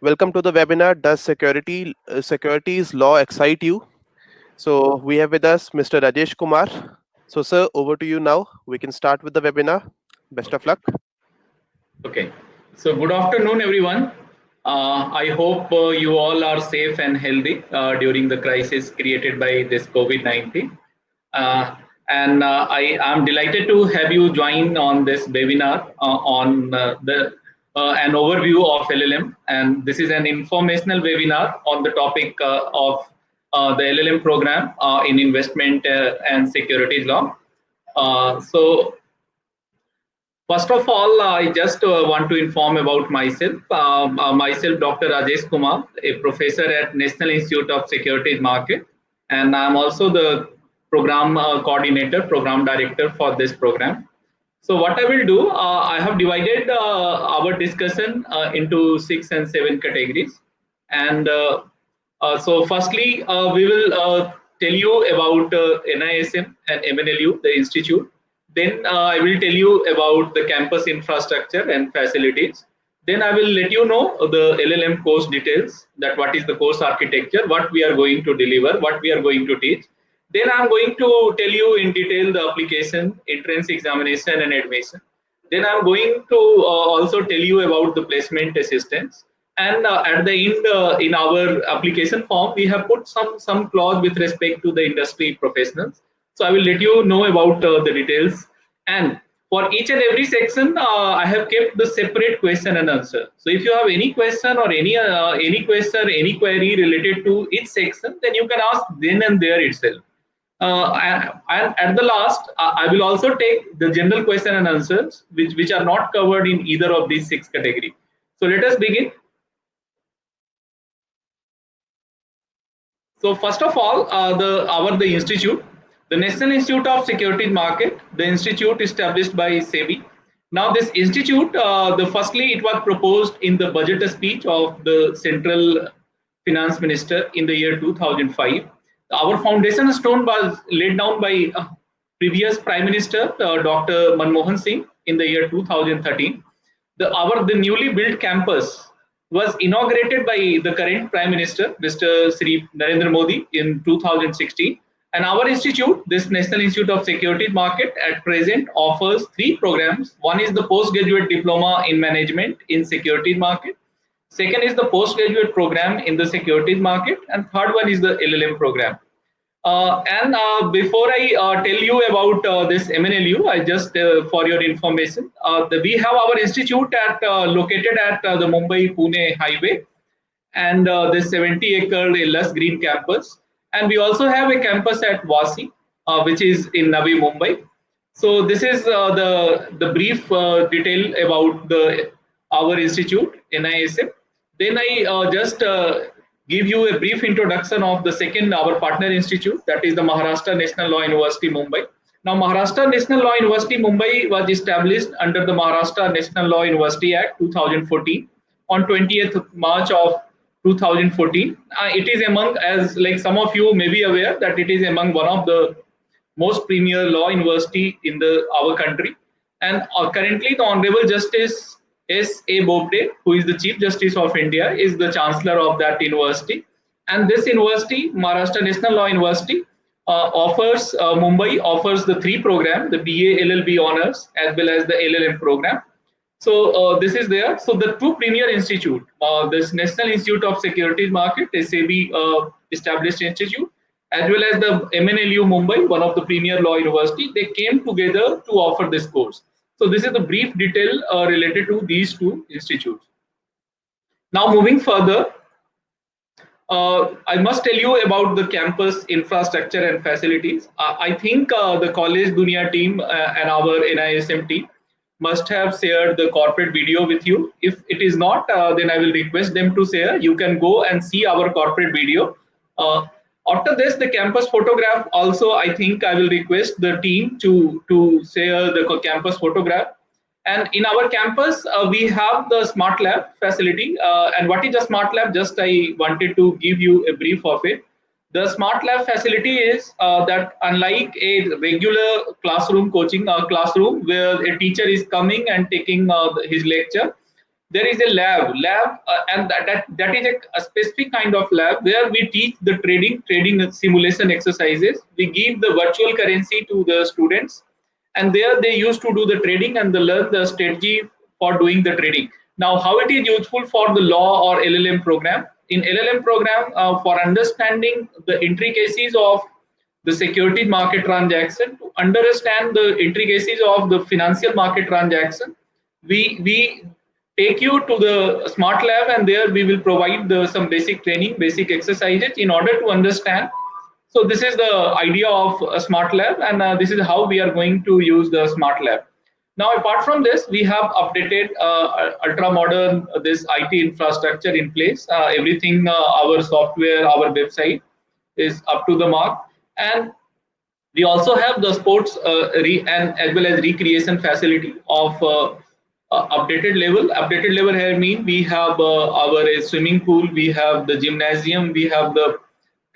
Welcome to the webinar. Does securities law excite you? So we have with us Mr. Rajesh Kumar. So sir, over to you now. We can start with the webinar. Best of Okay. luck. Okay. So good afternoon, everyone. I hope you all are safe and healthy during the crisis created by this COVID-19. And I am delighted to have you join on this webinar on the an overview of LLM. And this is an informational webinar on the topic of the LLM program in investment and securities law. So First of all, I just want to inform about myself. Myself, Dr. Rajesh Kumar, a professor at National Institute of Securities Market, and I'm also the program coordinator, program director for this program. So what I will do, I have divided our discussion into 6 and 7 categories. And firstly, we will tell you about NISM and MNLU, the institute. Then I will tell you about the campus infrastructure and facilities. Then I will let you know the LLM course details, that what is the course architecture, what we are going to deliver, what we are going to teach. Then I'm going to tell you in detail the application, entrance examination and admission. Then I'm going to also tell you about the placement assistance. And at the end, in our application form, we have put some clause with respect to the industry professionals. So I will let you know about the details. And for each and every section, I have kept the separate question and answer. So if you have any question or any question, any query related to each section, then you can ask then and there itself. And at the last, I will also take the general question and answers, which are not covered in either of these 6 categories. So let us begin. So first of all, the institute, the National Institute of Securities Market, the institute established by SEBI. Now this institute, the firstly it was proposed in the budget speech of the Central Finance Minister in the year 2005. Our foundation stone was laid down by previous Prime Minister Dr. Manmohan Singh in the year 2013. The newly built campus was inaugurated by the current Prime Minister, Mr. Sri Narendra Modi, in 2016. And our institute, this National Institute of Securities Market, at present offers 3 programs. One is the postgraduate diploma in management in securities market. Second is the postgraduate program in the securities market, and third one is the LLM program. And before I tell you about this MNLU, I just for your information, we have our institute located at the Mumbai Pune highway, and this 70-acre lush green campus. And we also have a campus at Vasi, which is in Navi Mumbai. So this is the brief detail about the our institute, NISM. Then I just give you a brief introduction of the second our partner institute, that is the Maharashtra National Law University Mumbai. Now Maharashtra National Law University Mumbai was established under the Maharashtra National Law University Act 2014 on 20th March of 2014. It is among, as like some of you may be aware, that it is among one of the most premier law university in the our country. And currently, the Honorable Justice S.A. Bobde, who is the Chief Justice of India, is the Chancellor of that university. And this university, Maharashtra National Law University, Mumbai offers the 3 program, the BA LLB honors as well as the LLM program. So this is there. So the two premier institute, this National Institute of Securities Market, SAB established institute, as well as the MNLU Mumbai, one of the premier law university, they came together to offer this course. So this is the brief detail related to these two institutes. Now moving further, I must tell you about the campus infrastructure and facilities. I think the College Dunia team and our NISM team must have shared the corporate video with you. If it is not, then I will request them to share. You can go and see our corporate video. Uh, After this, the campus photograph also, I think I will request the team to share the campus photograph. And in our campus, we have the smart lab facility. And what is a smart lab? Just I wanted to give you a brief of it. The smart lab facility is that unlike a regular classroom coaching classroom where a teacher is coming and taking his lecture, there is a lab, and that is a specific kind of lab where we teach the trading simulation exercises. We give the virtual currency to the students, and there they used to do the trading and they learn the strategy for doing the trading. Now, how it is useful for the law or LLM program? In LLM program, for understanding the intricacies of the security market transaction, to understand the intricacies of the financial market transaction, we take you to the smart lab, and there we will provide some basic training, basic exercises in order to understand. So this is the idea of a smart lab, and this is how we are going to use the smart lab. Now, apart from this, we have updated ultra modern this IT infrastructure in place. Everything, our software, our website is up to the mark, and we also have the sports and as well as recreation facility of updated level. Updated level here mean we have our swimming pool, we have the gymnasium, we have the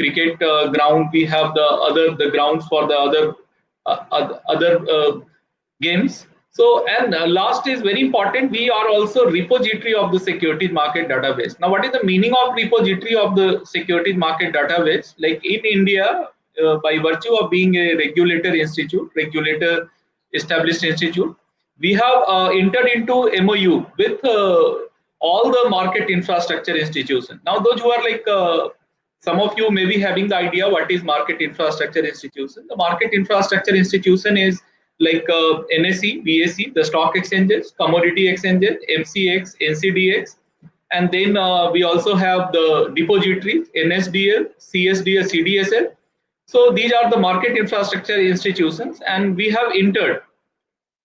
cricket ground, we have the grounds for the other games. So, and last is very important, we are also repository of the securities market database. Now, what is the meaning of repository of the securities market database? Like in India, by virtue of being a regulator established institute, we have entered into MOU with all the market infrastructure institutions. Now, those who are like some of you may be having the idea what is market infrastructure institution. The market infrastructure institution is like NSE, BSE, the stock exchanges, commodity exchanges, MCX, NCDX, and then we also have the depositories, NSDL, CSDL, CDSL. So these are the market infrastructure institutions, and we have entered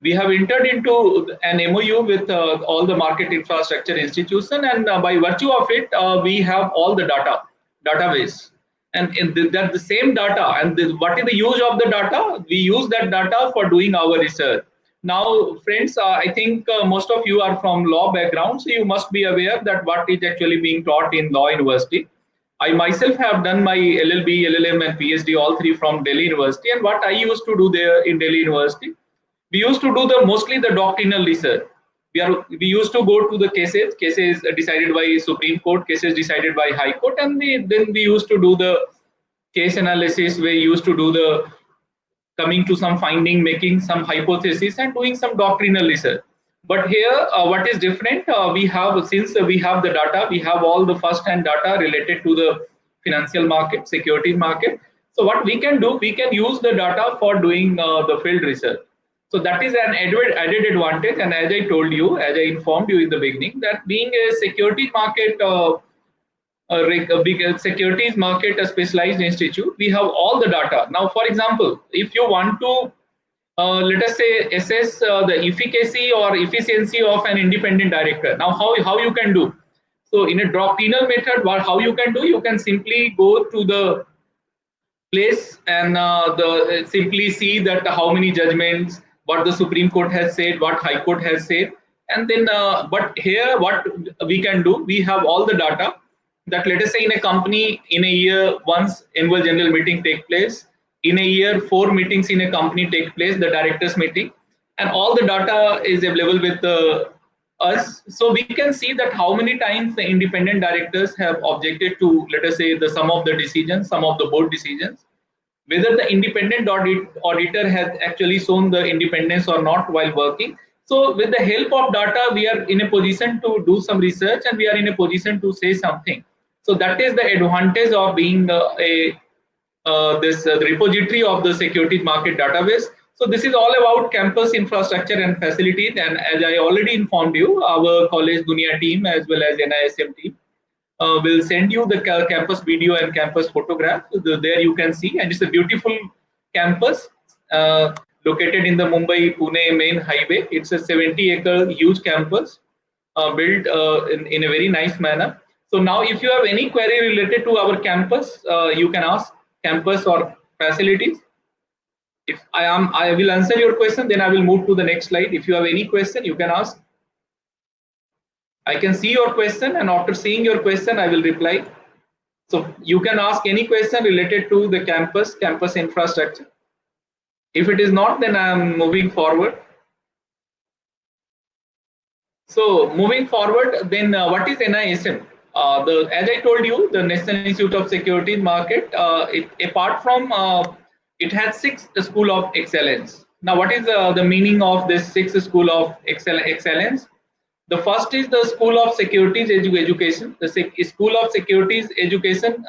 into an MOU with all the market infrastructure institution, and by virtue of it, we have all the database, and that the same data, and what is the use of the data? We use that data for doing our research. Now, friends, I think most of you are from law background, so you must be aware that what is actually being taught in law university. I myself have done my LLB, LLM, and PhD, all three from Delhi University. And what I used to do there in Delhi University, we used to do the mostly the doctrinal research. We used to go to the cases decided by Supreme Court, cases decided by High Court, and then we used to do the case analysis. We used to do the coming to some finding, making some hypothesis, and doing some doctrinal research. But here, what is different? We have, since we have the data, we have all the first-hand data related to the financial market, securities market. So what we can do, we can use the data for doing the field research. So that is an added advantage. And as I told you, as I informed you in the beginning, that being a securities market, a big securities market, a specialized institute, we have all the data. Now, for example, if you want to let us say assess the efficacy or efficiency of an independent director. Now, how you can do? So, in a doctrinal method, how you can do? You can simply go to the place and simply see that how many judgments, what the Supreme Court has said, what High Court has said, and then. But here, what we can do? We have all the data. That let us say in a company, in a year once annual general meeting take place, in a year 4 meetings in a company take place, the directors meeting, and all the data is available with us. So we can see that how many times the independent directors have objected to, let us say, the some of the decisions, some of the board decisions, whether the independent auditor has actually shown the independence or not while working. So with the help of data, we are in a position to do some research, and we are in a position to say something. So that is the advantage of being this repository of the securities market database. So this is all about campus infrastructure and facilities. And as I already informed you, our College Dunia team as well as NISM team will send you the campus video and campus photograph. There you can see, and it's a beautiful campus located in the Mumbai-Pune main highway. It's a 70-acre huge campus built in a very nice manner. So now if you have any query related to our campus, you can ask campus or facilities. If I will answer your question, then I will move to the next slide. If you have any question, you can ask. I can see your question, and after seeing your question, I will reply. So you can ask any question related to the campus infrastructure. If it is not, then I am moving forward. So moving forward, then what is NISM? As I told you, the National Institute of Securities Market. Apart from it has six school of excellence. Now, what is the meaning of this six school of excellence? The first is the School of Securities Education. The School of Securities Education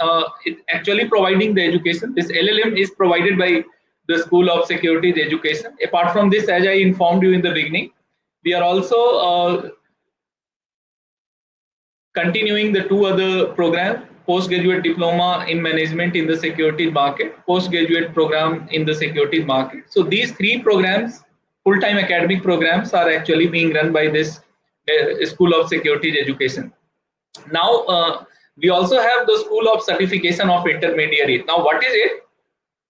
is actually providing the education. This LLM is provided by the School of Securities Education. Apart from this, as I informed you in the beginning, we are also continuing the two other programs: postgraduate diploma in management in the securities market, postgraduate program in the securities market. So these three programs, full-time academic programs, are actually being run by this School of Securities Education. Now we also have the School of Certification of Intermediary. Now what is it?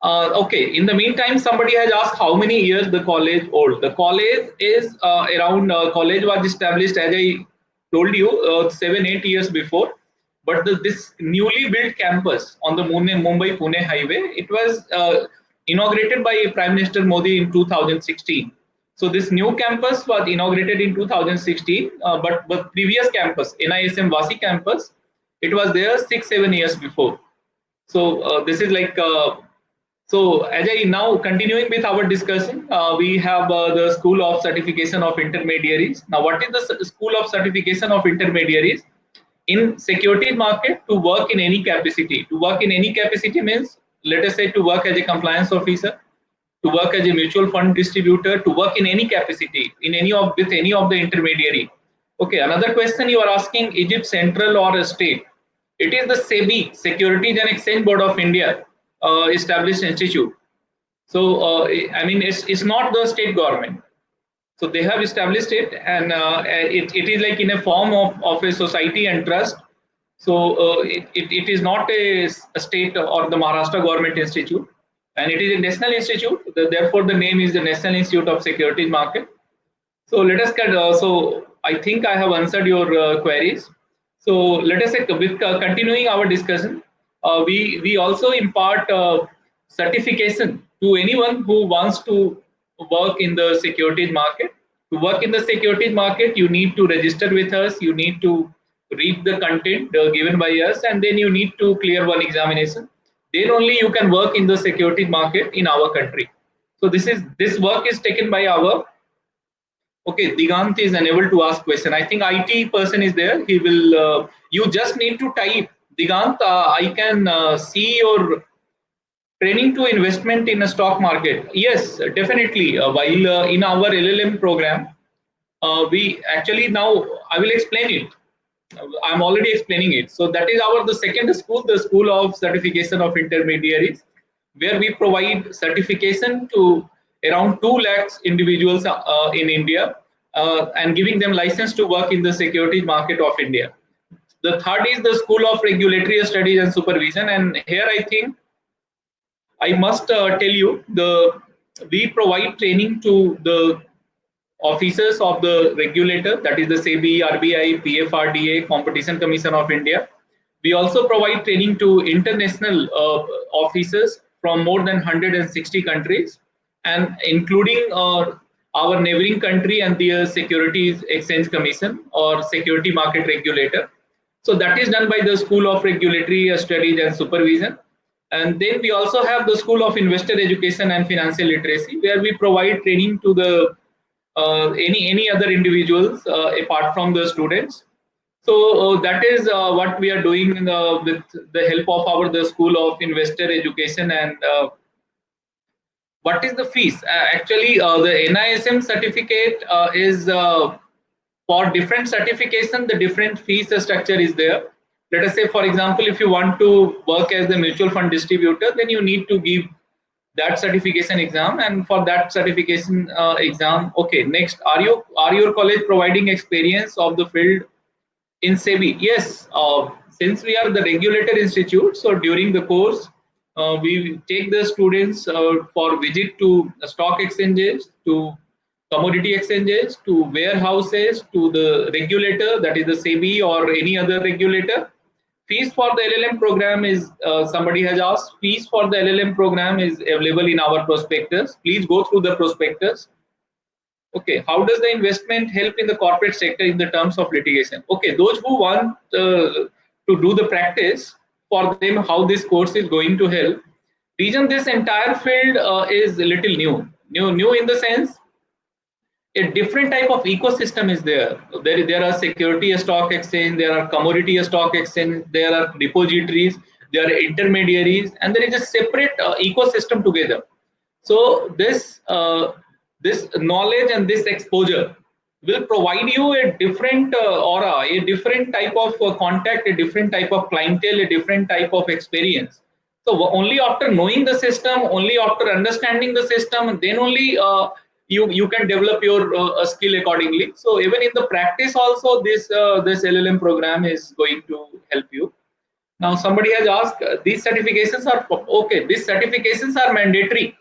Okay, in the meantime, somebody has asked how many years the college old. The college is college was established, as I told you, 7-8 years before. But this newly built campus on the Mumbai Pune highway, it was inaugurated by Prime Minister Modi in 2016. So this new campus was inaugurated in 2016, but previous campus, NISM Vasi campus, it was there 6-7 years before. So this is like so as I now continuing with our discussion, we have the School of Certification of Intermediaries. Now, what is the School of Certification of Intermediaries? In securities market, to work in any capacity. To work in any capacity means, let us say, to work as a compliance officer, to work as a mutual fund distributor, to work in any capacity, in any of with any of the intermediary. Okay, another question you are asking: is it central or a state? It is the SEBI, Securities and Exchange Board of India, established institute. So I mean, it's not the state government. So they have established it, and it is like in a form of a society and trust. So it is not a state or the Maharashtra government institute, and it is a national institute. Therefore, the name is the National Institute of Securities Market. So let us get. So I think I have answered your queries. So let us say, with continuing our discussion, we also impart certification to anyone who wants to work in the securities market. To work in the securities market, you need to register with us. You need to read the content given by us, and then you need to clear one examination. Then only you can work in the securities market in our country. So this work is taken by our. Okay, Digant is unable to ask question. I think IT person is there. He will. You just need to type Digant. I can see your training to investment in a stock market. Yes, definitely. While in our LLM program, we actually now I will explain it. I'm already explaining it. So that is our the second school, the School of Certification of Intermediaries, where we provide certification to around 2 lakhs individuals in India, and giving them license to work in the securities market of India. The third is the School of Regulatory Studies and Supervision, and here I think I must tell you the we provide training to the officers of the regulator, that is the SEBI, RBI, PFRDA, Competition Commission of India. We also provide training to international officers from more than 160 countries, and including our neighboring country and the Securities Exchange Commission or Security Market Regulator. So that is done by the School of Regulatory Studies and Supervision. And then we also have the School of Investor Education and Financial Literacy, where we provide training to the any other individuals apart from the students. So that is what we are doing with the help of our the School of Investor Education. And what is the fees? Actually, the NISM certificate is for different certification. The different fees structure is there. Let us say, for example, if you want to work as the mutual fund distributor, then you need to give that certification exam, and for that certification exam, okay, next, are your college providing experience of the field in SEBI? Yes, since we are the regulator institute, so during the course, we take the students for visit to stock exchanges, to commodity exchanges, to warehouses, to the regulator, that is the SEBI or any other regulator. Fees for the LLM program is, somebody has asked, fees for the LLM program is available in our prospectus. Please go through the prospectus. Okay, how does the investment help in the corporate sector in the terms of litigation? Okay, those who want to do the practice, for them how this course is going to help. Reason this entire field is a little new in the sense a different type of ecosystem is there. There are security stock exchange, there are commodity stock exchange, there are depositories, there are intermediaries, and there is a separate ecosystem together. So this knowledge and this exposure will provide you a different aura, a different type of contact, a different type of clientele, a different type of experience. So only after knowing the system, only after understanding the system, then only you can develop your skill accordingly. So even in the practice also, this LLM program is going to help you. Now somebody has asked, these certifications are okay. These certifications are mandatory.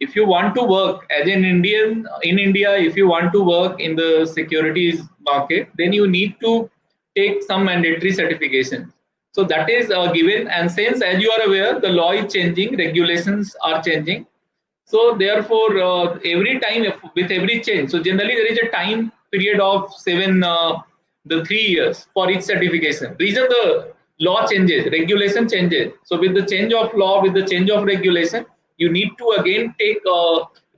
If you want to work as an Indian in India, if you want to work in the securities market, then you need to take some mandatory certifications. So that is given, and since as you are aware, the law is changing, regulations are changing. So therefore, every time with every change, so generally there is a time period of the 3 years for each certification. Reason the law changes, regulation changes. So with the change of law, with the change of regulation, you need to again take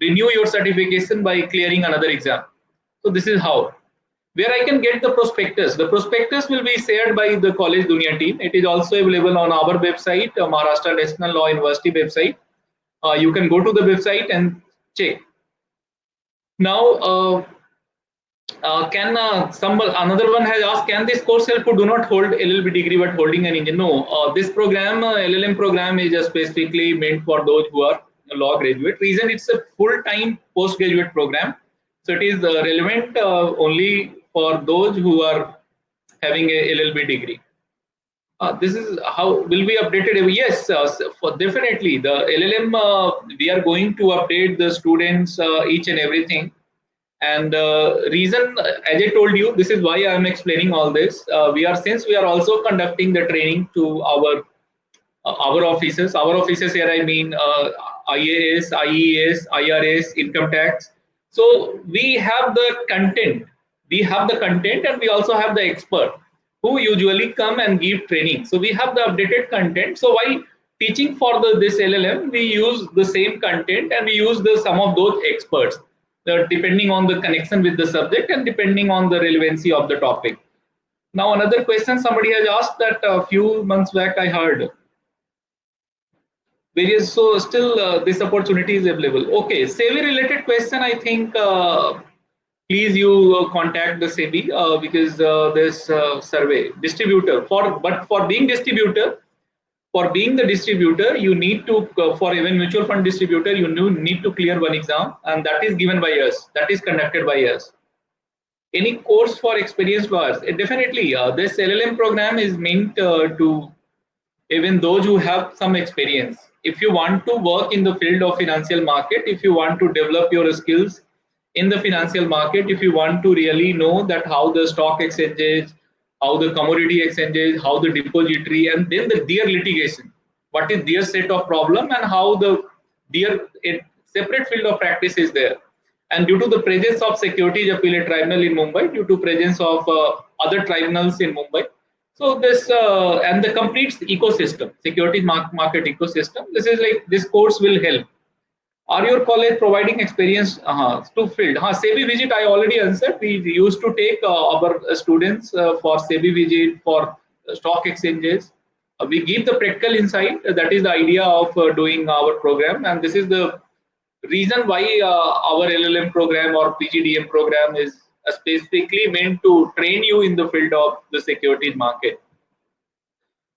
renew your certification by clearing another exam. So this is how. Where I can get the prospectus. The prospectus will be shared by the College Dunia team. It is also available on our website, Maharashtra National Law University website. You can go to the website and check. Now, can some another one has asked, can this course help who do not hold LLB degree but holding an engine? No, this program, LLM program, is just specifically meant for those who are law graduate. Reason it's a full-time postgraduate program, so it is relevant only for those who are having a LLB degree. This is how will be updated. Yes, for definitely the LLM. We are going to update the students each and everything. And reason, as I told you, this is why I am explaining all this. Since we are also conducting the training to our officers. Our officers here, I mean IAS, IES, IRS, income tax. So we have the content. We have the content, and we also have the expert who usually come and give training. So we have the updated content. So while teaching for this LLM, we use the same content and we use the some of those experts, depending on the connection with the subject and depending on the relevancy of the topic. Now another question somebody has asked that a few months back I heard various, so still this opportunity is available. Okay, SEBI related question, I think please you contact the SEBI because this survey distributor for being the distributor, you need to for even mutual fund distributor, you need to clear one exam, and that is given by us, that is conducted by us. Any course for experienced lawyers? Definitely this LLM program is meant to even those who have some experience. If you want to work in the field of financial market, if you want to develop your skills in the financial market, if you want to really know that how the stock exchanges, how the commodity exchanges, how the depository, and then their litigation, what is their set of problem, and how their separate field of practice is there. And due to the presence of Securities Appellate Tribunal in Mumbai, due to presence of other tribunals in Mumbai, so this and the complete ecosystem, securities market ecosystem. This is like this course will help. Are your college providing experience to field? SEBI visit I already answered. We used to take our students for SEBI visit, for stock exchanges. We give the practical insight. That is the idea of doing our program, and this is the reason why our LLM program or PGDM program is specifically meant to train you in the field of the securities market.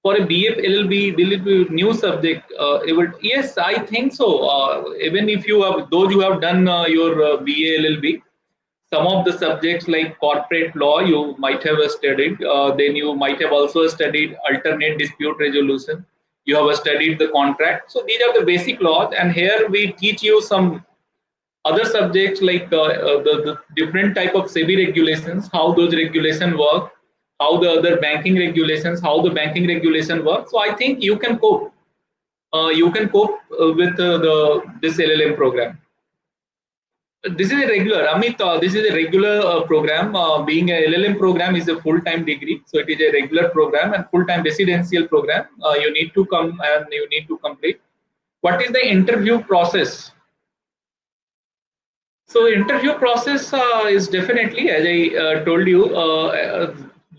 For a BF LLB, will it be a new subject? Yes, I think so. Even if you have those who have done your BA LLB, some of the subjects like corporate law you might have studied. Then you might have also studied alternate dispute resolution. You have studied the contract. So these are the basic laws, and here we teach you some other subjects like the different type of SEBI regulations, how those regulations work, how the other banking regulations, how the banking regulation works. So I think you can cope. You can cope with this LLM program. This is a regular, Amit. This is a regular program. Being a LLM program is a full-time degree, so it is a regular program and full-time residential program. You need to come and you need to complete. What is the interview process? So interview process is definitely, as I told you,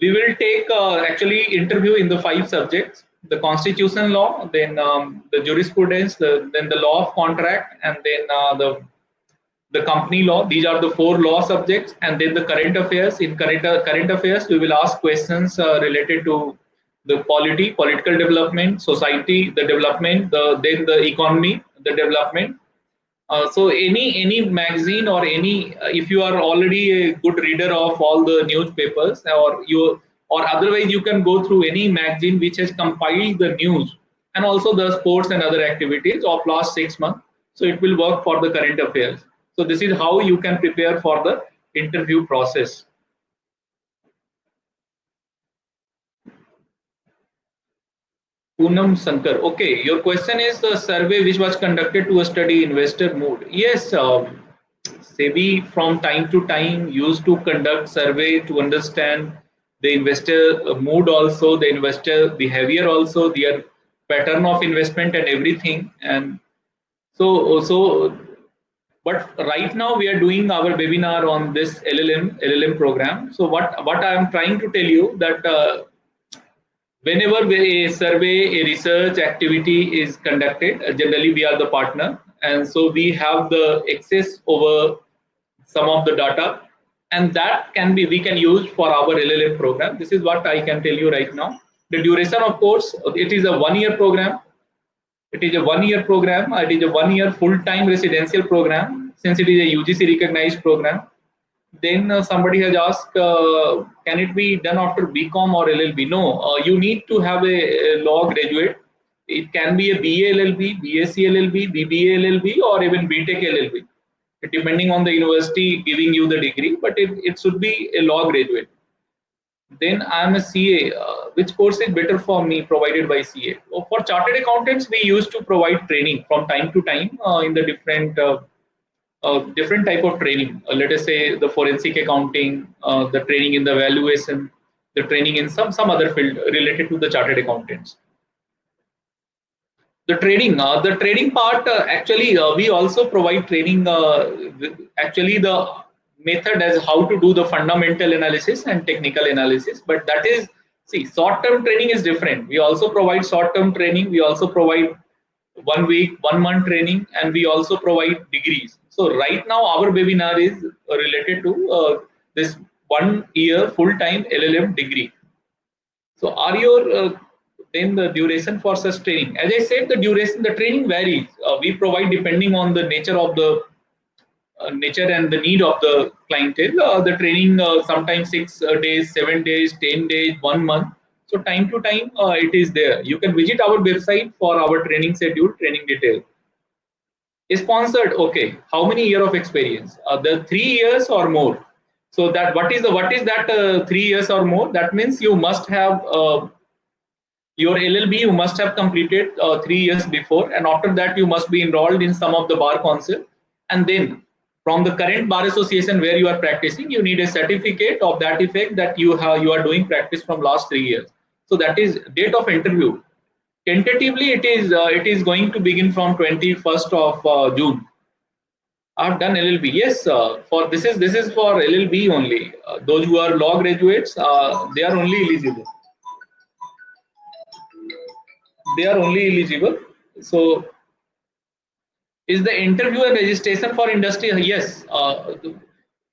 we will take actually interview in the 5 subjects: the constitution law, then the jurisprudence, then the law of contract, and then the company law. These are the 4 law subjects, and then the current affairs. In current affairs, we will ask questions related to the polity, political development, society, the development, then the economy, the development. So any magazine or any if you are already a good reader of all the newspapers, or otherwise you can go through any magazine which has compiled the news and also the sports and other activities of last 6 months. So it will work for the current affairs. So this is how you can prepare for the interview process. Poonam Sankar. Okay, your question is the survey which was conducted to study investor mood. Yes, SEBI from time to time used to conduct survey to understand the investor mood, also the investor behavior, also their pattern of investment and everything. And so but right now we are doing our webinar on this LLM program. So what I am trying to tell you that whenever a survey, a research activity is conducted, generally we are the partner, and so we have the access over some of the data, and that can be we can use for our LLM program. This is what I can tell you right now. The duration, of course, it is a 1 year program. It is a 1 year program. It is a 1 year full-time residential program, since it is a UGC recognized program. Then somebody has asked, can it be done after BCom or LLB? No, you need to have a law graduate. It can be a BA LLB, BSc LLB, BBA LLB, or even BTech LLB, depending on the university giving you the degree. But it should be a law graduate. Then I am a CA. Which course is better for me provided by CA? For chartered accountants, we used to provide training from time to time in the different type of training. Let us say the forensic accounting, the training in the valuation, the training in some other field related to the chartered accountants. The trading part, actually we also provide training. Actually, the method as how to do the fundamental analysis and technical analysis. But that is, see, short-term training is different. We also provide short-term training. We also provide 1 week, 1 month training, and we also provide degrees. So right now our webinar is related to this 1 year full-time LLM degree. So are your then the duration for such training? As I said, the duration, the training varies. We provide depending on the nature of the nature and the need of the clientele. The training sometimes 6 days, 7 days, 10 days, 1 month. So time to time it is there. You can visit our website for our training schedule, training detail. Sponsored, okay. How many year of experience? The 3 years or more. So that what is that 3 years or more? That means you must have your LLB, you must have completed 3 years before, and after that you must be enrolled in some of the bar council, and then from the current bar association where you are practicing, you need a certificate of that effect that you are doing practice from last 3 years. So that is date of interview. Tentatively, it is going to begin from 21st of June. I've done LLB. Yes, for this is for LLB only. Those who are law graduates, they are only eligible. They are only eligible. So is the interview and registration for industry? Yes.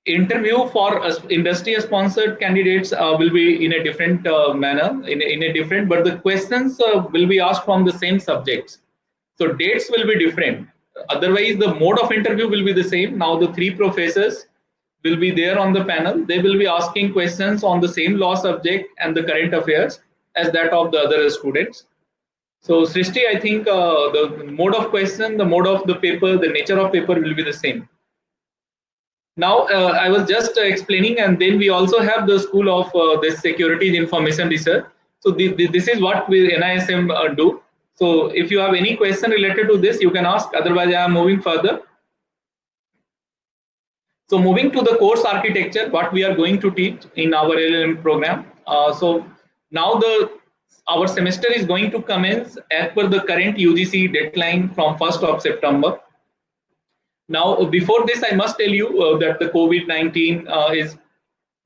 Interview for industry sponsored candidates will be in a different manner, in a different, but the questions will be asked from the same subjects. So dates will be different. Otherwise, the mode of interview will be the same. Now the 3 professors will be there on the panel. They will be asking questions on the same law subject and the current affairs as that of the other students. So Srishti, I think the mode of question, the mode of the paper, the nature of paper will be the same. Now I was just explaining, and then we also have the School of this Securities Information Research. So this is what we NISM do. So if you have any question related to this, you can ask. Otherwise, I am moving further. So moving to the course architecture, what we are going to teach in our LLM program. So now our semester is going to commence as per the current UGC deadline from 1st of September. Now, before this, I must tell you that the COVID-19 is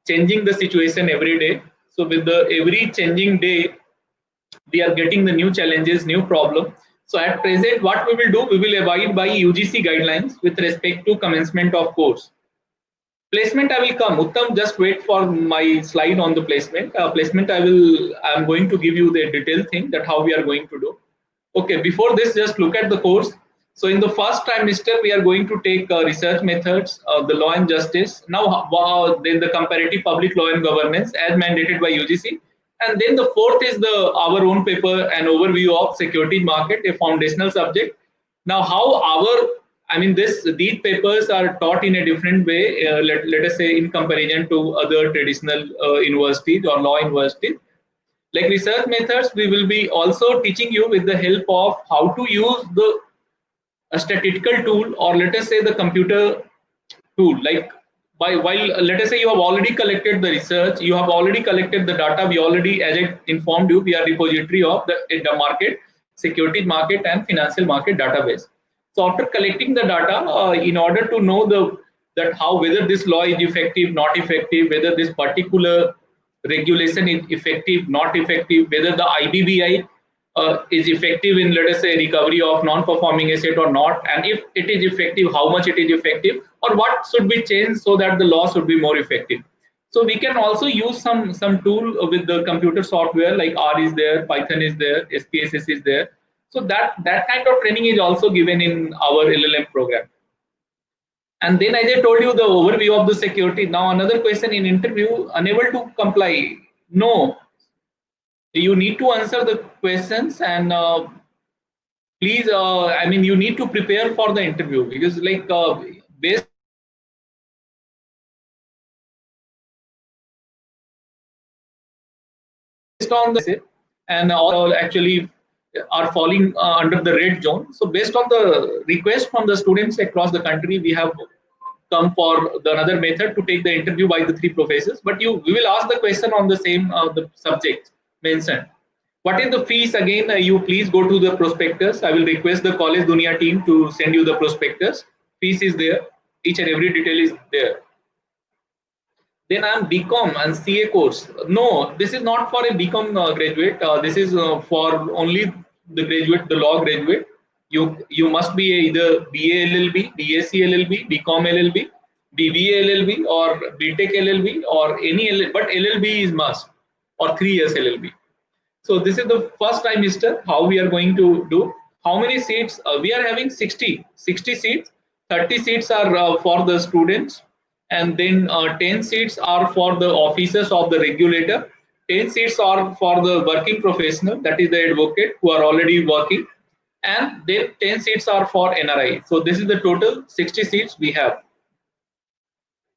changing the situation every day. So with the every changing day, we are getting the new challenges, new problem. So at present, what we will do, we will abide by UGC guidelines with respect to commencement of course. Placement I will come. Uttam, just wait for my slide on the placement. Placement I'm going to give you the detailed thing that how we are going to do. Okay, before this, just look at the course. So in the first trimester, we are going to take research methods, the law and justice. Now, then the comparative public law and governance as mandated by UGC. And then the fourth is the our own paper, an overview of securities market, a foundational subject. Now, how these papers are taught in a different way. Let us say in comparison to other traditional universities or law universities. Like research methods, we will be also teaching you with the help of how to use the a statistical tool, or let us say the computer tool. Like while let us say you have already collected the research, you have already collected the data. We already, as I informed you, we are repository of the market, securities market, and financial market database. So after collecting the data, in order to know that how whether this law is effective, not effective, whether this particular regulation is effective, not effective, whether the IBBI is effective in, let us say, recovery of non-performing asset or not, and if it is effective, how much it is effective, or what should be changed so that the law should be more effective. So we can also use some tool with the computer software, like R is there, Python is there, SPSS is there. So that kind of training is also given in our LLM program. And then, as I told you, the overview of the security. Now another question in interview: unable to comply? No, you need to answer the questions, and please, you need to prepare for the interview, because like based on the security market, and all actually are falling under the red zone. So based on the request from the students across the country, we have come for another method to take the interview by the three professors. But we will ask the question on the same the subject mentioned. What is the fees? Again, you please go to the prospectus. I will request the College Dunia team to send you the prospectus. Fees is there. Each and every detail is there. Then I'm BCom and CA course. No, this is not for a BCom graduate. This is for only the graduate, the law graduate. You must be either BA LLB, BSc LLB, BCom LLB, BBA LLB, or BTech LLB, or any LLB, but LLB is must, or 3 years LLB. So this is the first trimester. How we are going to do? How many seats? We are having 60 seats. 30 seats are for the students, and then 10 seats are for the officers of the regulator. 10 seats are for the working professional, that is the advocate who are already working, and then 10 seats are for NRI. So this is the total 60 seats we have.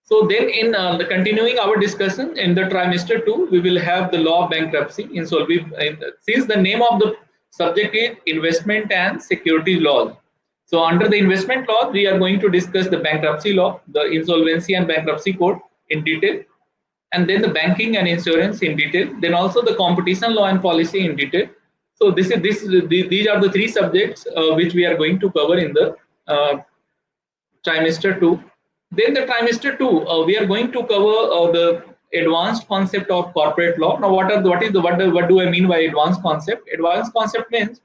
So then in the continuing our discussion in the trimester 2, we will have the law of bankruptcy. Since the name of the subject is investment and security laws. So under the investment law, we are going to discuss the bankruptcy law, the insolvency and bankruptcy code in detail, and then the banking and insurance in detail, then also the competition law and policy in detail. So these are the three subjects which we are going to cover in the trimester 2. Then the trimester 2, we are going to cover the advanced concept of corporate law. Now, what do I mean by advanced concept? Advanced concept means,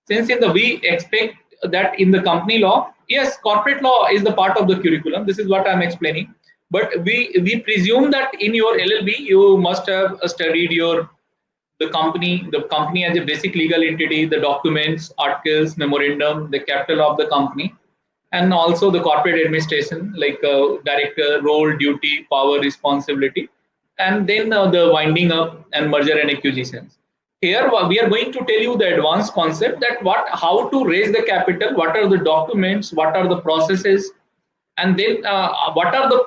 since we expect that in the company law, yes, corporate law is the part of the curriculum. This is what I'm explaining. But we presume that in your LLB you must have studied the company as a basic legal entity, the documents, articles, memorandum, the capital of the company, and also the corporate administration, like director, role, duty, power, responsibility, and then the winding up and merger and acquisitions. Here we are going to tell you the advanced concept, that how to raise the capital, what are the documents, what are the processes, and then what are the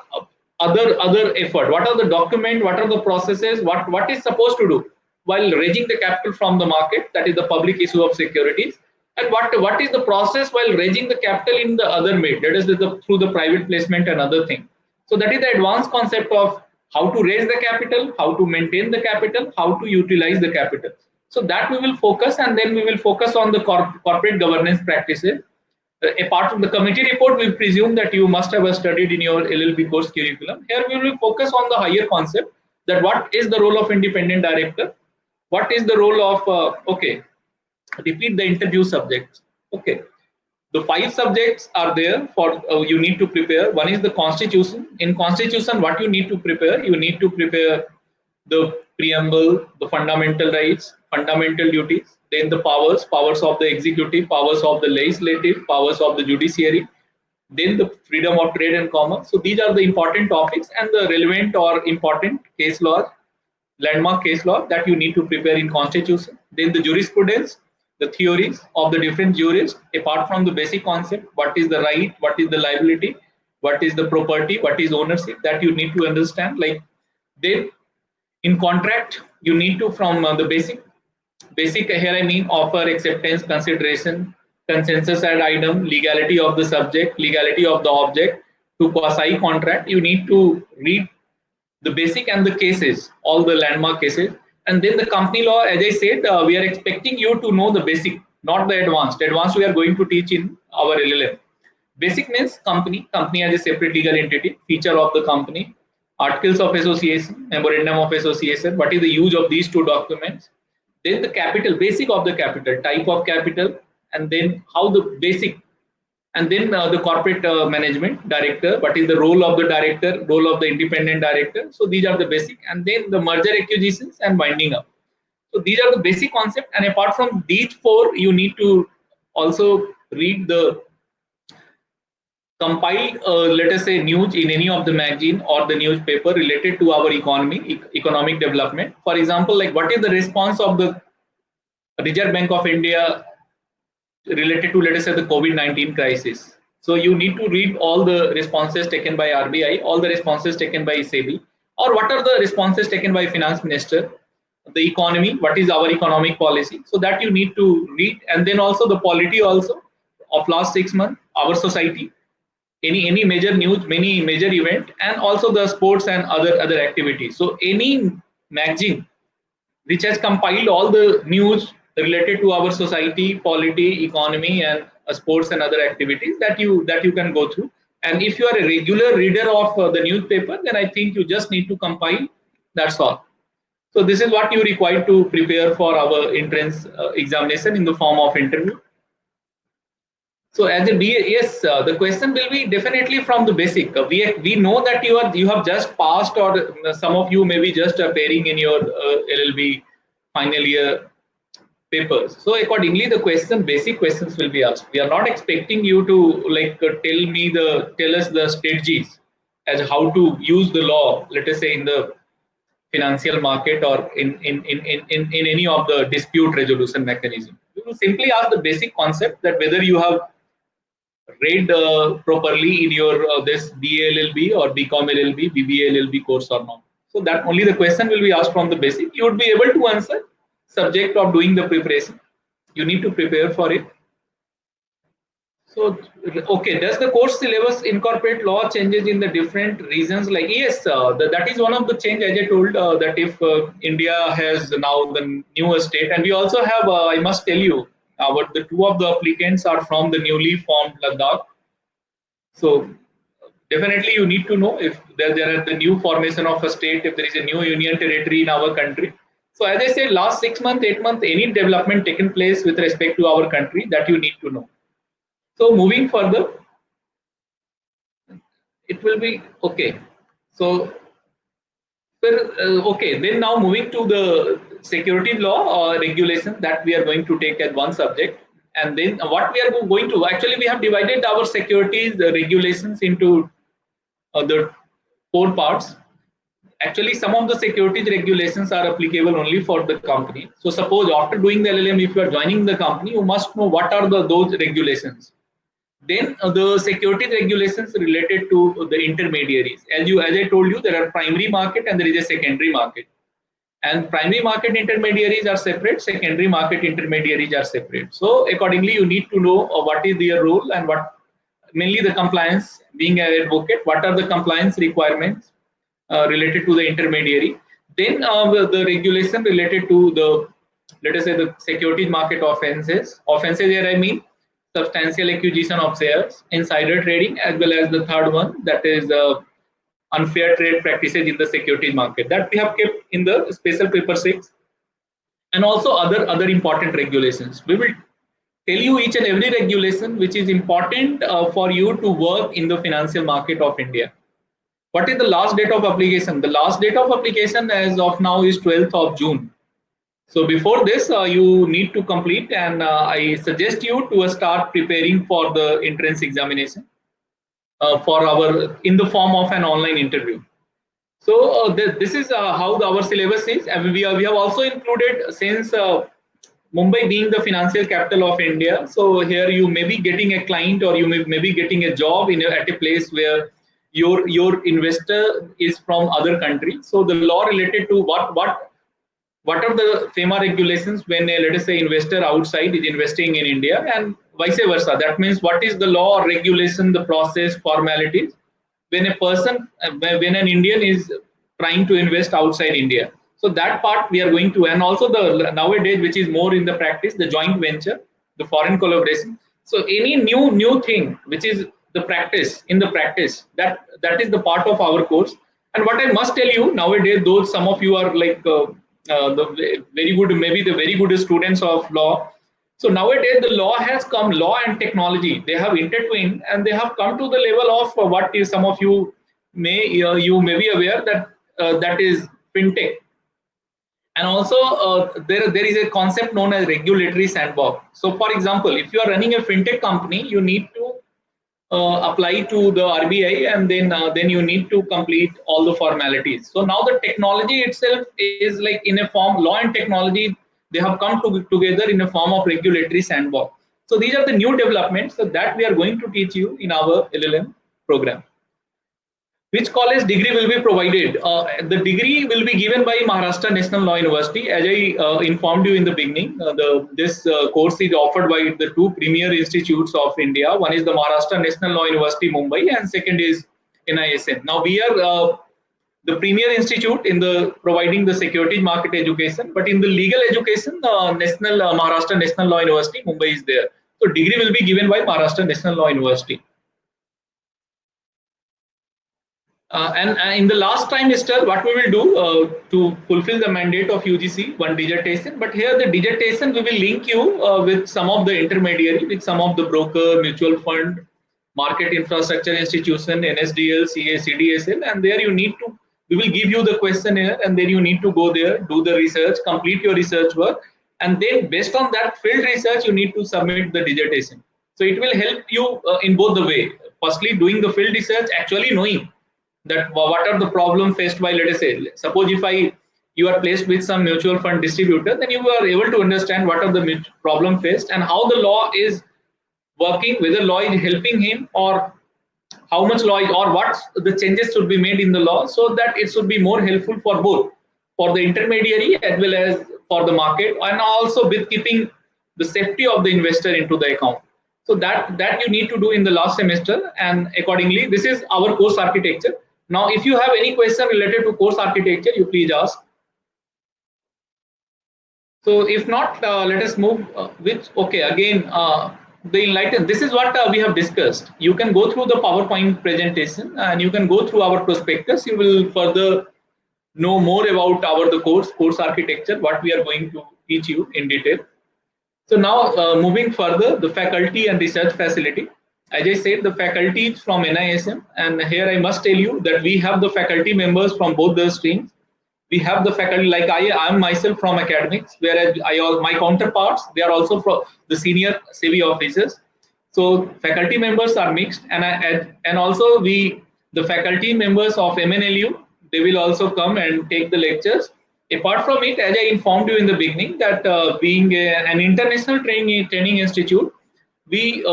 other effort, what are the document, what are the processes, what is supposed to do while raising the capital from the market, that is the public issue of securities, and what is the process while raising the capital in the other made, that is through the private placement and other thing. So that is the advanced concept of how to raise the capital, how to maintain the capital, how to utilize the capital. So that we will focus, and then we will focus on the corporate governance practices. Apart from the committee report, we presume that you must have studied in your LLB course curriculum. Here we will focus on the higher concept, that what is the role of independent director, what is the role of repeat the interview subjects. Okay, the 5 subjects are there for you need to prepare. One is the constitution. In constitution, what you need to prepare, you need to prepare the preamble, the fundamental rights, fundamental duties, then the powers of the executive, powers of the legislative, powers of the judiciary, then the freedom of trade and commerce. So these are the important topics and the relevant or important case laws, landmark case law that you need to prepare in constitution. Then the jurisprudence, the theories of the different jurists, apart from the basic concept, what is the right, what is the liability, what is the property, what is ownership, that you need to understand. Like, then in contract, you need to from the basic here I mean offer, acceptance, consideration, consensus ad item, legality of the subject, legality of the object, to quasi contract. You need to read the basic and the cases, all the landmark cases. And then the company law, as I said, we are expecting you to know the basic, not the advanced. Advanced we are going to teach in our LLM. Basic means company as a separate legal entity, feature of the company, articles of association, memorandum of association, what is the use of these two documents, then the capital, basic of the capital, type of capital, and then how the basic, and then the corporate management director, what is the role of the director, role of the independent director. So these are the basic, and then the merger acquisitions and winding up. So these are the basic concept, and apart from these 4, you need to also read the compiled, let us say, news in any of the magazine or the newspaper related to our economy, economic development. For example, like what is the response of the Reserve Bank of India related to, let us say, the COVID-19 crisis. So you need to read all the responses taken by RBI, all the responses taken by SEBI, or what are the responses taken by finance minister, the economy, what is our economic policy. So that you need to read, and then also the polity also of last 6 months, our society, any major news, many major event, and also the sports and other activities. So any magazine which has compiled all the news related to our society, polity, economy, and sports and other activities, that you can go through. And if you are a regular reader of the newspaper, then I think you just need to compile. That's all. So this is what you require to prepare for our entrance examination in the form of interview. So as a BA, yes, the question will be definitely from the basic. We know that you have just passed, or some of you may be just appearing in your LLB final year papers. So accordingly, the basic questions will be asked. We are not expecting you to like tell us the strategies as how to use the law, let us say, in the financial market or in any of the dispute resolution mechanism. You will simply ask the basic concept, that whether you have read properly in your this BA LLB or BCom LLB, BBA LLB course or not. So that only the question will be asked from the basic. You would be able to answer subject of doing the preparation. You need to prepare for it. So, okay, does the course syllabus incorporate law changes in the different regions? Like, yes, that is one of the change, as I told, that if India has now the new state, and we also have, I must tell you, the 2 of the applicants are from the newly formed Ladakh. So definitely you need to know if there is the new formation of a state, if there is a new union territory in our country. So as I said, last 6 months, 8 months, any development taken place with respect to our country, that you need to know. So moving further, it will be okay. So okay, then now moving to the security law regulation that we are going to take as one subject. And then what we are going to, actually we have divided our securities regulations into the 4 parts. Actually, some of the securities regulations are applicable only for the company. So suppose after doing the LLM, if you are joining the company, you must know what are those regulations. Then the securities regulations related to the intermediaries. As I told you, there are primary market and there is a secondary market. And primary market intermediaries are separate, secondary market intermediaries are separate. So accordingly, you need to know what is their role and what mainly the compliance, being an advocate, what are the compliance requirements related to the intermediary. Then the regulation related to the, let us say, the securities market offenses. Offenses here I mean substantial acquisition of shares, insider trading, as well as the third one, that is unfair trade practices in the securities market. That we have kept in the special paper 6, and also other important regulations. We will tell you each and every regulation which is important for you to work in the financial market of India. What is the last date of application? The last date of application as of now is 12th of June. So before this, you need to complete, and I suggest you to start preparing for the entrance examination for our in the form of an online interview. So this is how our syllabus is, and we have also included, since Mumbai being the financial capital of India, so here you may be getting a client, or you may be getting a job at a place where your investor is from other country. So the law related to what are the FEMA regulations when let us say investor outside is investing in India, and vice versa. That means what is the law or regulation, the process, formalities when a person, when an Indian is trying to invest outside India. So that part we are going to, and also the nowadays which is more in the practice, the joint venture, the foreign collaboration. So any new thing which is the practice, in the practice, that is the part of our course. And what I must tell you nowadays, though some of you are like the very good, maybe the very good students of law. So nowadays the law has come, law and technology, they have intertwined, and they have come to the level of what is, some of you may be aware that that is fintech. And also there is a concept known as regulatory sandbox. So for example, if you are running a fintech company, you need to apply to the RBI, and then you need to complete all the formalities. So now the technology itself is like in a form, law and technology, they have come together in a form of regulatory sandbox. So these are the new developments, so that we are going to teach you in our LLM program. Which college degree will be provided? The degree will be given by Maharashtra National Law University. As I informed you in the beginning, this course is offered by the two premier institutes of India. One is the Maharashtra National Law University, Mumbai, and second is NISM. Now we are the premier institute in the providing the securities market education, but in the legal education, National Maharashtra National Law University, Mumbai is there. So degree will be given by Maharashtra National Law University. And in the last trimester, what we will do to fulfill the mandate of UGC, one dissertation. But here the dissertation, we will link you with some of the intermediary, with some of the broker, mutual fund, market infrastructure institution, NSDL, CA, CDSL, and there you need to, we will give you the questionnaire, and then you need to go there, do the research, complete your research work, and then based on that field research, you need to submit the dissertation. So it will help you in both the way. Firstly, doing the field research, actually knowing that what are the problem faced by, let us say, suppose if you are placed with some mutual fund distributor, then you are able to understand what are the problem faced and how the law is working, whether law is helping him, or how much law is, or what the changes should be made in the law, so that it should be more helpful for both, for the intermediary as well as for the market, and also with keeping the safety of the investor into the account. So that you need to do in the last semester, and accordingly this is our course architecture. Now if you have any question related to course architecture, you please ask. So if not, let us move with, okay, again, the enlighten. This is what we have discussed. You can go through the PowerPoint presentation, and you can go through our prospectus. You will further know more about our the course architecture, what we are going to teach you in detail. So now moving further, the faculty and research facility. As I said, the faculty is from NISM, and here I must tell you that we have the faculty members from both the streams. We have the faculty, like I am myself from academics, whereas my counterparts, they are also from the senior CV officers. So faculty members are mixed, and also the faculty members of MNLU, they will also come and take the lectures. Apart from it, as I informed you in the beginning, that being an international training institute, we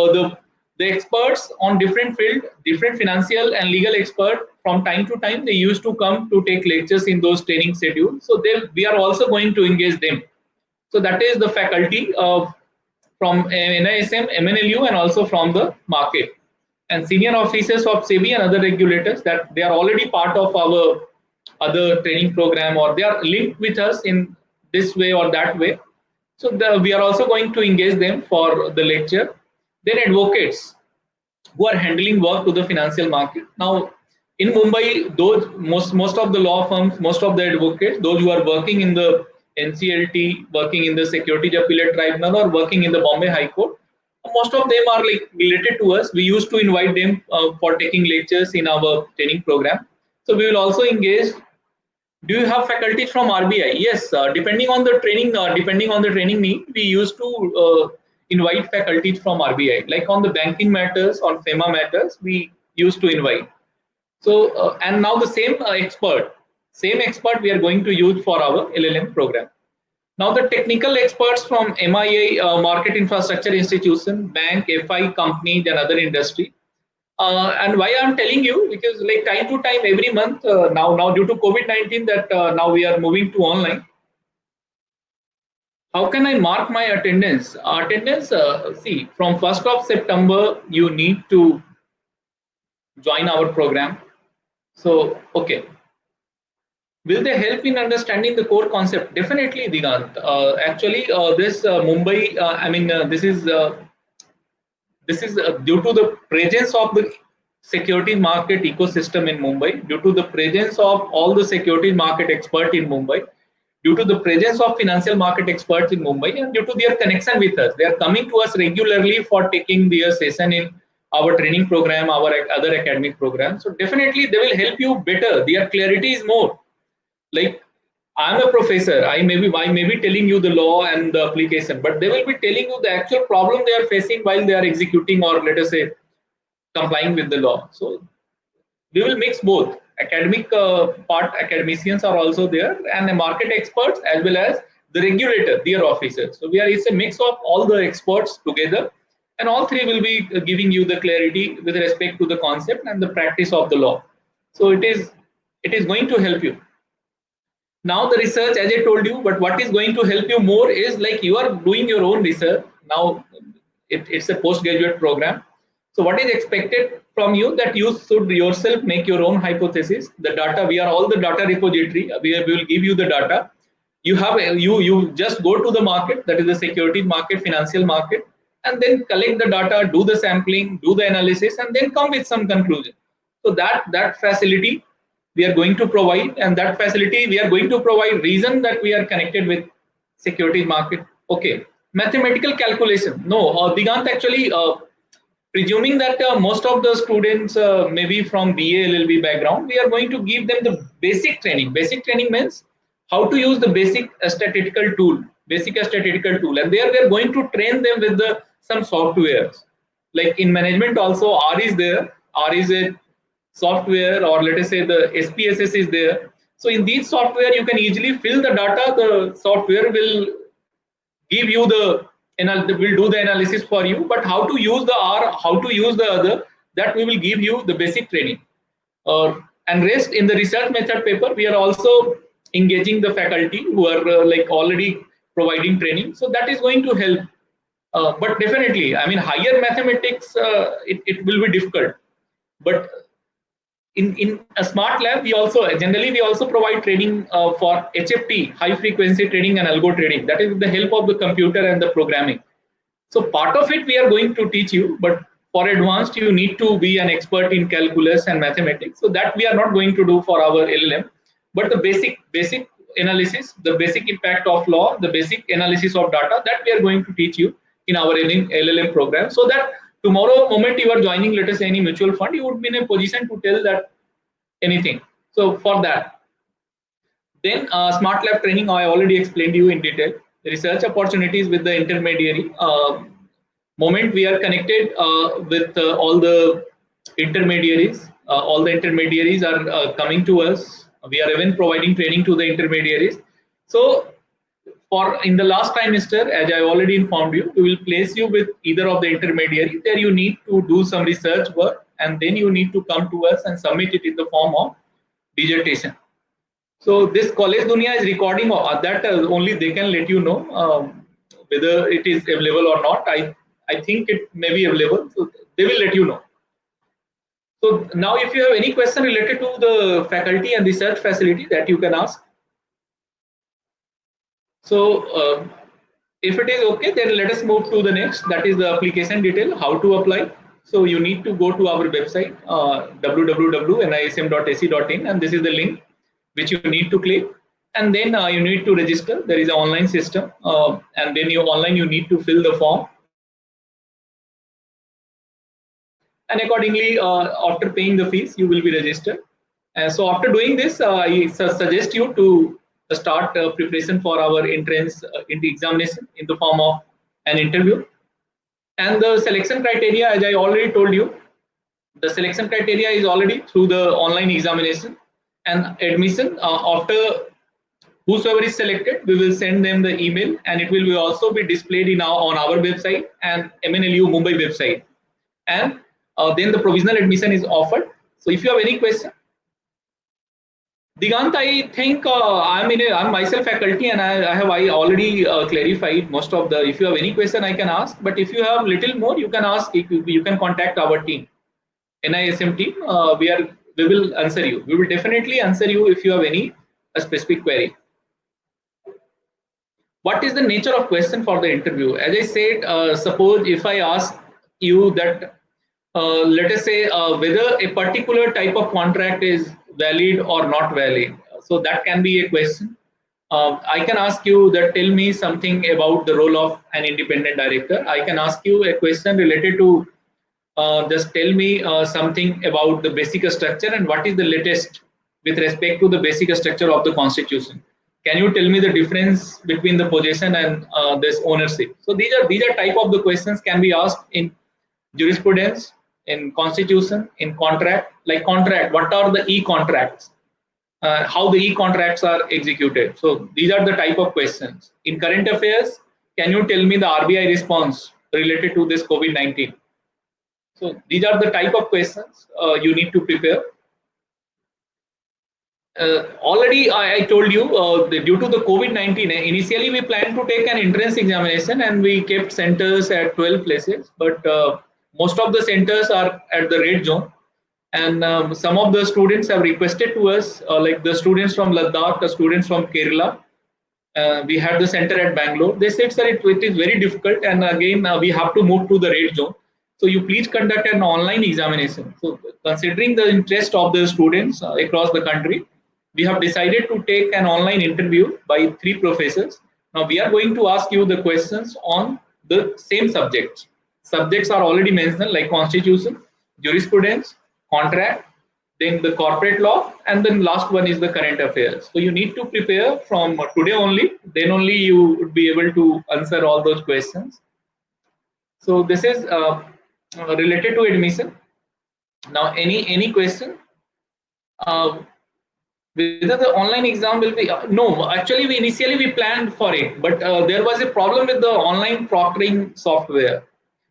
the experts on different field, different financial and legal expert, from time to time they used to come to take lectures in those training schedules. So we are also going to engage them. So that is the faculty of from NISM, MNLU, and also from the market. and senior officers of SEBI and other regulators, that they are already part of our other training program, or they are linked with us in this way or that way. So we are also going to engage them for the lecture. Then advocates who are handling work to the financial market. Now, in Mumbai, those most of the law firms, most of the advocates, those who are working in the NCLT, working in the Securities Appellate Tribunal, or working in the Bombay High Court, most of them are like related to us. We used to invite them for taking lectures in our training program. So we will also engage. Do you have faculties from RBI? Yes, depending on the training, need, we used to invite faculties from RBI. Like on the banking matters or FEMA matters, we used to invite. So and now the same expert we are going to use for our LLM program. Now the technical experts from MIA, Market Infrastructure Institution, bank, FI companies, and other industry. And why I'm telling you, because like time to time every month, now due to COVID-19, that now we are moving to online. How can I mark my attendance? See, from 1st of September you need to join our program. So okay, will they help in understanding the core concept? Definitely, Digant. Actually, this Mumbai, this is due to the presence of the security market ecosystem in Mumbai, due to the presence of all the security market expert in Mumbai, due to the presence of financial market experts in Mumbai, and due to their connection with us. They are coming to us regularly for taking their session in our training program, our other academic programs. So definitely they will help you better. Their clarity is more. Like, I'm a professor, I may be telling you the law and the application, but they will be telling you the actual problem they are facing while they are executing, or let us say complying with the law. So we will mix both. Academic part, academicians are also there, and the market experts as well as the regulator, their officers. So it's a mix of all the experts together, and all three will be giving you the clarity with respect to the concept and the practice of the law. So it is going to help you. Now the research, as I told you, but what is going to help you more is like you are doing your own research now. It's a postgraduate program. So what is expected from you, that you should yourself make your own hypothesis. The data, we are all the data repository. We will give you the data. You just go to the market, that is the securities market, financial market, and then collect the data, do the sampling, do the analysis, and then come with some conclusion. So that facility we are going to provide, and that facility we are going to provide reason that we are connected with securities market. Okay, mathematical calculation. No, Digant, actually, presuming that most of the students may be from BA LLB background, we are going to give them the basic training. Basic training means how to use the basic statistical tool, and there we are going to train them with some softwares. Like in management also, R is there. R is a software, or let us say the SPSS is there. So in these software you can easily fill the data. The software will give you will do the analysis for you, but how to use the R, how to use the other, that we will give you the basic training. And rest in the research method paper, we are also engaging the faculty who are like already providing training, so that is going to help. But definitely, I mean, higher mathematics, it will be difficult. But in a smart lab, we also provide training for HFT, high frequency trading and algo trading. That is with the help of the computer and the programming. So part of it we are going to teach you, but for advanced you need to be an expert in calculus and mathematics. So that we are not going to do for our LLM, but the basic analysis, the basic impact of law, the basic analysis of data, that we are going to teach you in our LLM program, so that tomorrow moment you are joining, let us say, any mutual fund, you would be in a position to tell that anything. So for that, then smart lab training, I already explained you in detail. Research opportunities with the intermediary. Moment we are connected with all the intermediaries. All the intermediaries are coming to us. We are even providing training to the intermediaries. So for in the last trimester, as I already informed you, we will place you with either of the intermediary. There you need to do some research work, and then you need to come to us and submit it in the form of dissertation. So this College Dunia is recording that only they can let you know whether it is available or not. I think it may be available, so they will let you know. So now if you have any question related to the faculty and research facility, that you can ask. So if it is okay, then let us move to the next, that is the application detail, how to apply. So you need to go to our website, www.nism.ac.in, and this is the link which you need to click, and then you need to register. There is an online system, and then you need to fill the form, and accordingly, after paying the fees, you will be registered. And so after doing this, I suggest you to start preparation for our entrance into examination in the form of an interview. And the selection criteria, as I already told you, the selection criteria is already through the online examination and admission. After whosoever is selected, we will send them the email, and it will be also be displayed on our website and MNLU Mumbai website. And then the provisional admission is offered. So if you have any question, Digant, I think I'm myself faculty, and I already clarified most of the. If you have any question, I can ask. But if you have little more, you can ask. You can contact our team, NISM team. We will answer you. We will definitely answer you if you have any a specific query. What is the nature of question for the interview? As I said, suppose if I ask you that, let us say whether a particular type of contract is valid or not valid. So that can be a question. I can ask you that, tell me something about the role of an independent director. I can ask you a question related to, just tell me something about the basic structure and what is the latest with respect to the basic structure of the constitution. Can you tell me the difference between the possession and this ownership? So these are type of the questions can be asked in jurisprudence, in constitution, in contract. Like contract, what are the e-contracts? How the e-contracts are executed. So these are the type of questions. In current affairs, can you tell me the RBI response related to this COVID-19? So these are the type of questions you need to prepare. Already I told you, due to the COVID-19, initially we planned to take an entrance examination and we kept centers at 12 places, but most of the centers are at the red zone, and some of the students have requested to us, like the students from Ladakh, the students from Kerala. We had the center at Bangalore. They said, sir, it is very difficult, and again we have to move to the red zone. So you please conduct an online examination. So considering the interest of the students across the country, we have decided to take an online interview by 3 professors. Now we are going to ask you the questions on the same subjects. Subjects are already mentioned, like constitution, jurisprudence, contract, then the corporate law, and then last one is the current affairs. So you need to prepare from today only, then only you would be able to answer all those questions. So this is related to admission. Now any question? Whether the online exam will be, no, actually we initially we planned for it, but there was a problem with the online proctoring software.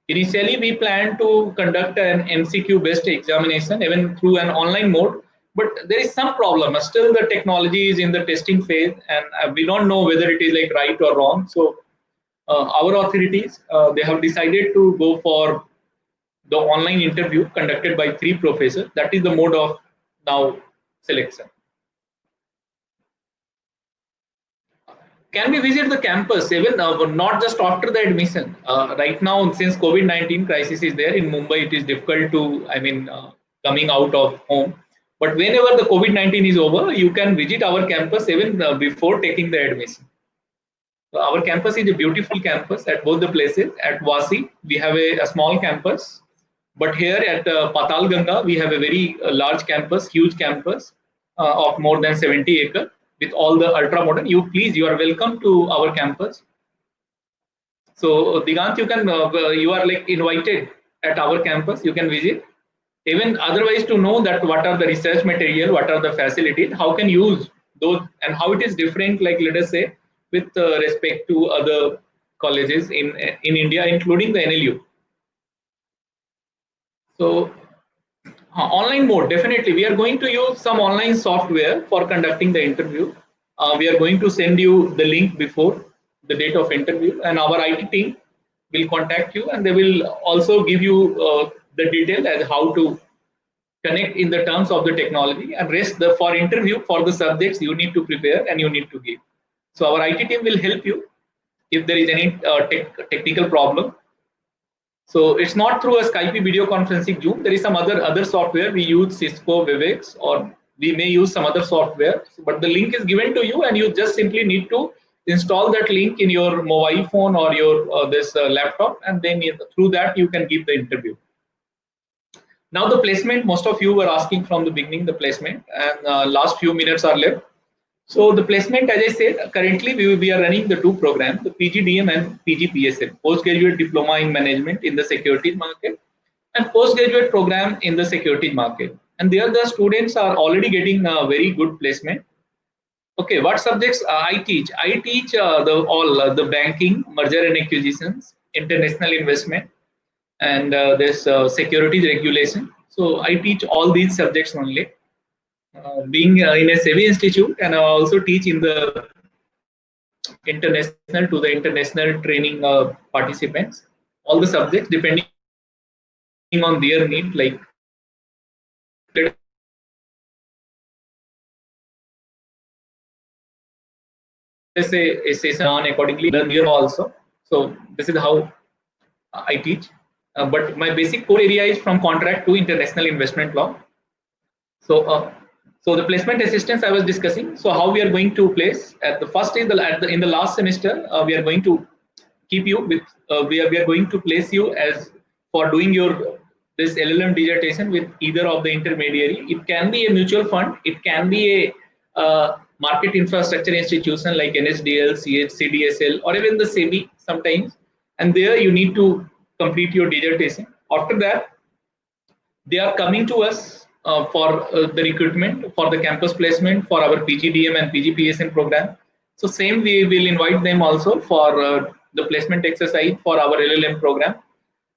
Initially we planned to conduct an MCQ based examination even through an online mode, but there is some problem. Still the technology is in the testing phase, and we don't know whether it is like right or wrong. So our authorities, they have decided to go for the online interview conducted by 3 professors. That is the mode of now selection. Can we visit the campus even not just after the admission? Right now, since COVID-19 crisis is there in Mumbai, it is difficult to, coming out of home. But whenever the COVID-19 is over, you can visit our campus even before taking the admission. So our campus is a beautiful campus at both the places. At Vasi, we have a small campus, but here at Patal Ganga, we have a very large campus, huge campus of more than 70 acres with all the ultra modern. You are welcome to our campus. So Digant, you are like invited at our campus. You can visit. Even otherwise, to know that what are the research material, what are the facilities, how can use those, and how it is different. Like let us say, with respect to other colleges in India, including the NLU. So online mode, definitely we are going to use some online software for conducting the interview. We are going to send you the link before the date of interview, and our IT team will contact you, and they will also give you the detail as how to connect in the terms of the technology, and rest the for interview for the subjects you need to prepare and you need to give. So our IT team will help you if there is any technical problem. So it's not through a Skype video conferencing Zoom. There is some other software. We use Cisco Webex, or we may use some other software. But the link is given to you, and you just simply need to install that link in your mobile phone or your this laptop, and then through that you can give the interview. Now the placement, most of you were asking from the beginning the placement, and last few minutes are left. So the placement, as I said, currently we are running the two programs, the PGDM and PGPSM, Postgraduate Diploma in Management in the securities market, and postgraduate program in the securities market. And there the students are already getting a very good placement. Okay, what subjects I teach? I teach the banking, merger and acquisitions, international investment, and this securities regulation. So I teach all these subjects only. Being in a SEBI institute, and I also teach in the international training participants, all the subjects depending on their need. Like let us say a session on accordingly learn here also. So this is how I teach. But my basic core area is from contract to international investment law. So the placement assistance I was discussing. So how we are going to place at the first is in the last semester we are going to keep you with we are going to place you as for doing your this LLM dissertation with either of the intermediary. It can be a mutual fund, it can be a market infrastructure institution like NSDL, CDSL, or even the SEBI sometimes. And there you need to complete your dissertation. After that, they are coming to us for the recruitment, for the campus placement, for our PGDM and PGPSM program. So same we will invite them also for the placement exercise for our LLM program.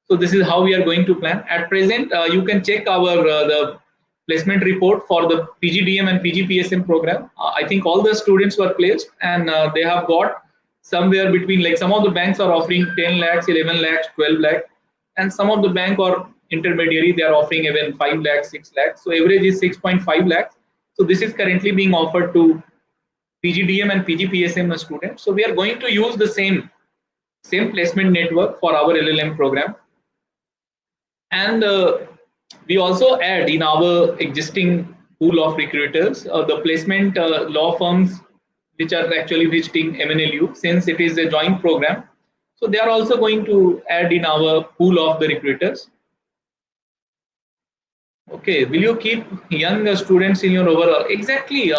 So this is how we are going to plan. At present, you can check our the placement report for the PGDM and PGPSM program. I think all the students were placed, and they have got somewhere between, like, some of the banks are offering 10 lakhs, 11 lakhs, 12 lakhs, and some of the bank or intermediary they are offering even 5 lakhs, 6 lakhs. So average is 6.5 lakhs. So this is currently being offered to PGDM and PGPSM students. So we are going to use the same placement network for our LLM program. And we also add in our existing pool of recruiters the placement law firms which are actually visiting MNLU, since it is a joint program. So they are also going to add in our pool of the recruiters. Okay, will you keep young students in your overall? Exactly.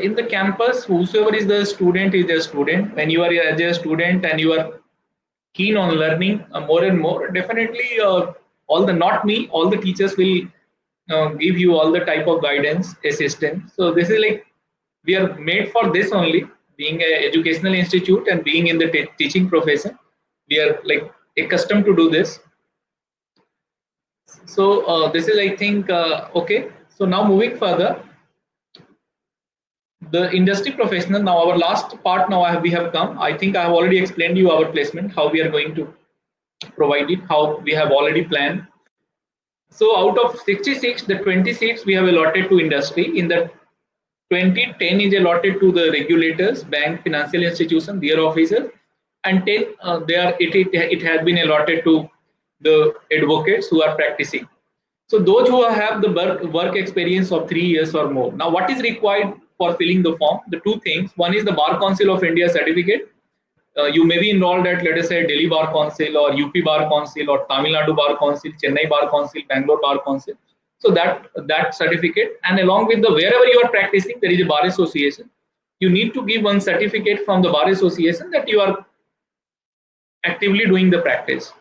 In the campus, whosoever is the student is a student. When you are as a student and you are keen on learning more and more, definitely all the not me, all the teachers will give you all the type of guidance, assistance. So this is like we are made for this only. Being an educational institute and being in the teaching profession, we are like accustomed to do this. So this is, I think, okay. So now moving further, the industry professional. Now our last part. Now we have come. I think I have already explained you our placement, how we are going to provide it, how we have already planned. So out of 66, the 20 seats we have allotted to industry. In the 2010 is allotted to the regulators, bank, financial institution, their officers, and 10 it has been allotted to the advocates who are practicing. So those who have the work experience of 3 years or more. Now, what is required for filling the form? The two things. One is the Bar Council of India certificate. You may be enrolled at, let us say, Delhi Bar Council or UP Bar Council or Tamil Nadu Bar Council, Chennai Bar Council, Bangalore Bar Council. So that certificate, and along with the wherever you are practicing, there is a bar association. You need to give one certificate from the bar association that you are actively doing the practice,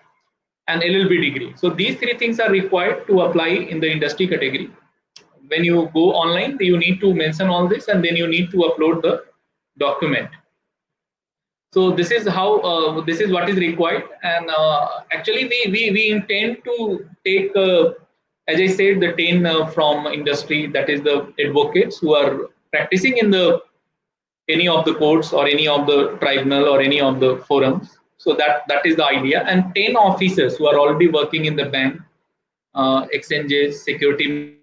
an LLB degree. So these three things are required to apply in the industry category. When you go online, you need to mention all this, and then you need to upload the document. So this is how this is what is required. And actually we intend to take as I said, the 10 from industry, that is the advocates who are practicing in the any of the courts or any of the tribunal or any of the forums. So that is the idea. And 10 officers who are already working in the bank, exchanges, security market,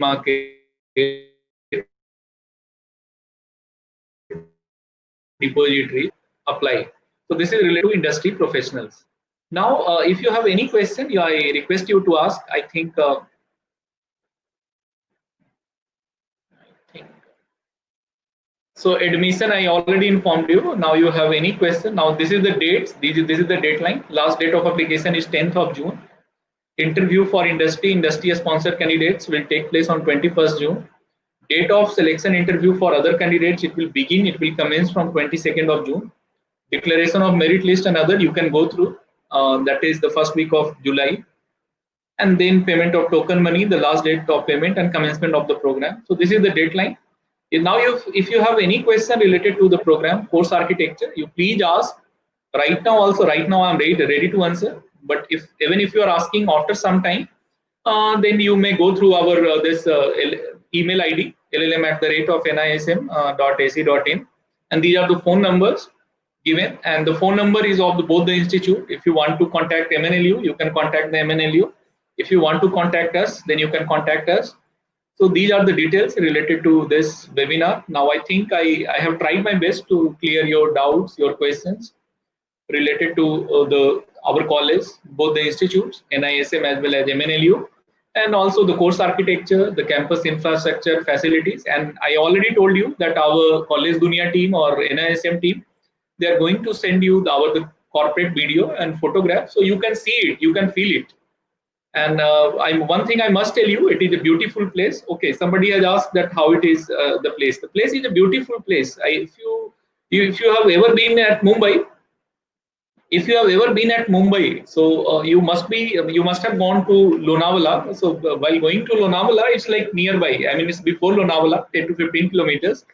market, depository, apply. So this is related to industry professionals. Now, if you have any question, I request you to ask. I think so. Admission, I already informed you. Now you have any question? Now this is the dates. This is the deadline. Last date of application is 10th of June. Interview for industry sponsored candidates will take place on 21st June. Date of selection interview for other candidates, it will commence from 22nd of June. Declaration of merit list and other you can go through. That is the first week of July. And then payment of token money, the last date of payment and commencement of the program. So this is the deadline. Now, if you have any question related to the program, course architecture, you please ask. Right now, I'm ready to answer. But even if you are asking after some time, then you may go through our this email ID llm@nism.ac.in, and these are the phone numbers given, and the phone number is of both the institute. If you want to contact MNLU, you can contact the MNLU. If you want to contact us, then you can contact us. So these are the details related to this webinar. Now I think I have tried my best to clear your doubts, your questions related to our college, both the institutes, NISM as well as MNLU, and also the course architecture, the campus infrastructure, facilities. And I already told you that our College Dunia team or NISM team, they are going to send you the corporate video and photograph, so you can see it, you can feel it. And one thing I must tell you, it is a beautiful place. Okay, somebody has asked that how it is the place. The place is a beautiful place. If you have ever been at Mumbai, so you must have gone to Lonavala. So while going to Lonavala, it's like nearby. I mean, it's before Lonavala, 10 to 15 kilometers.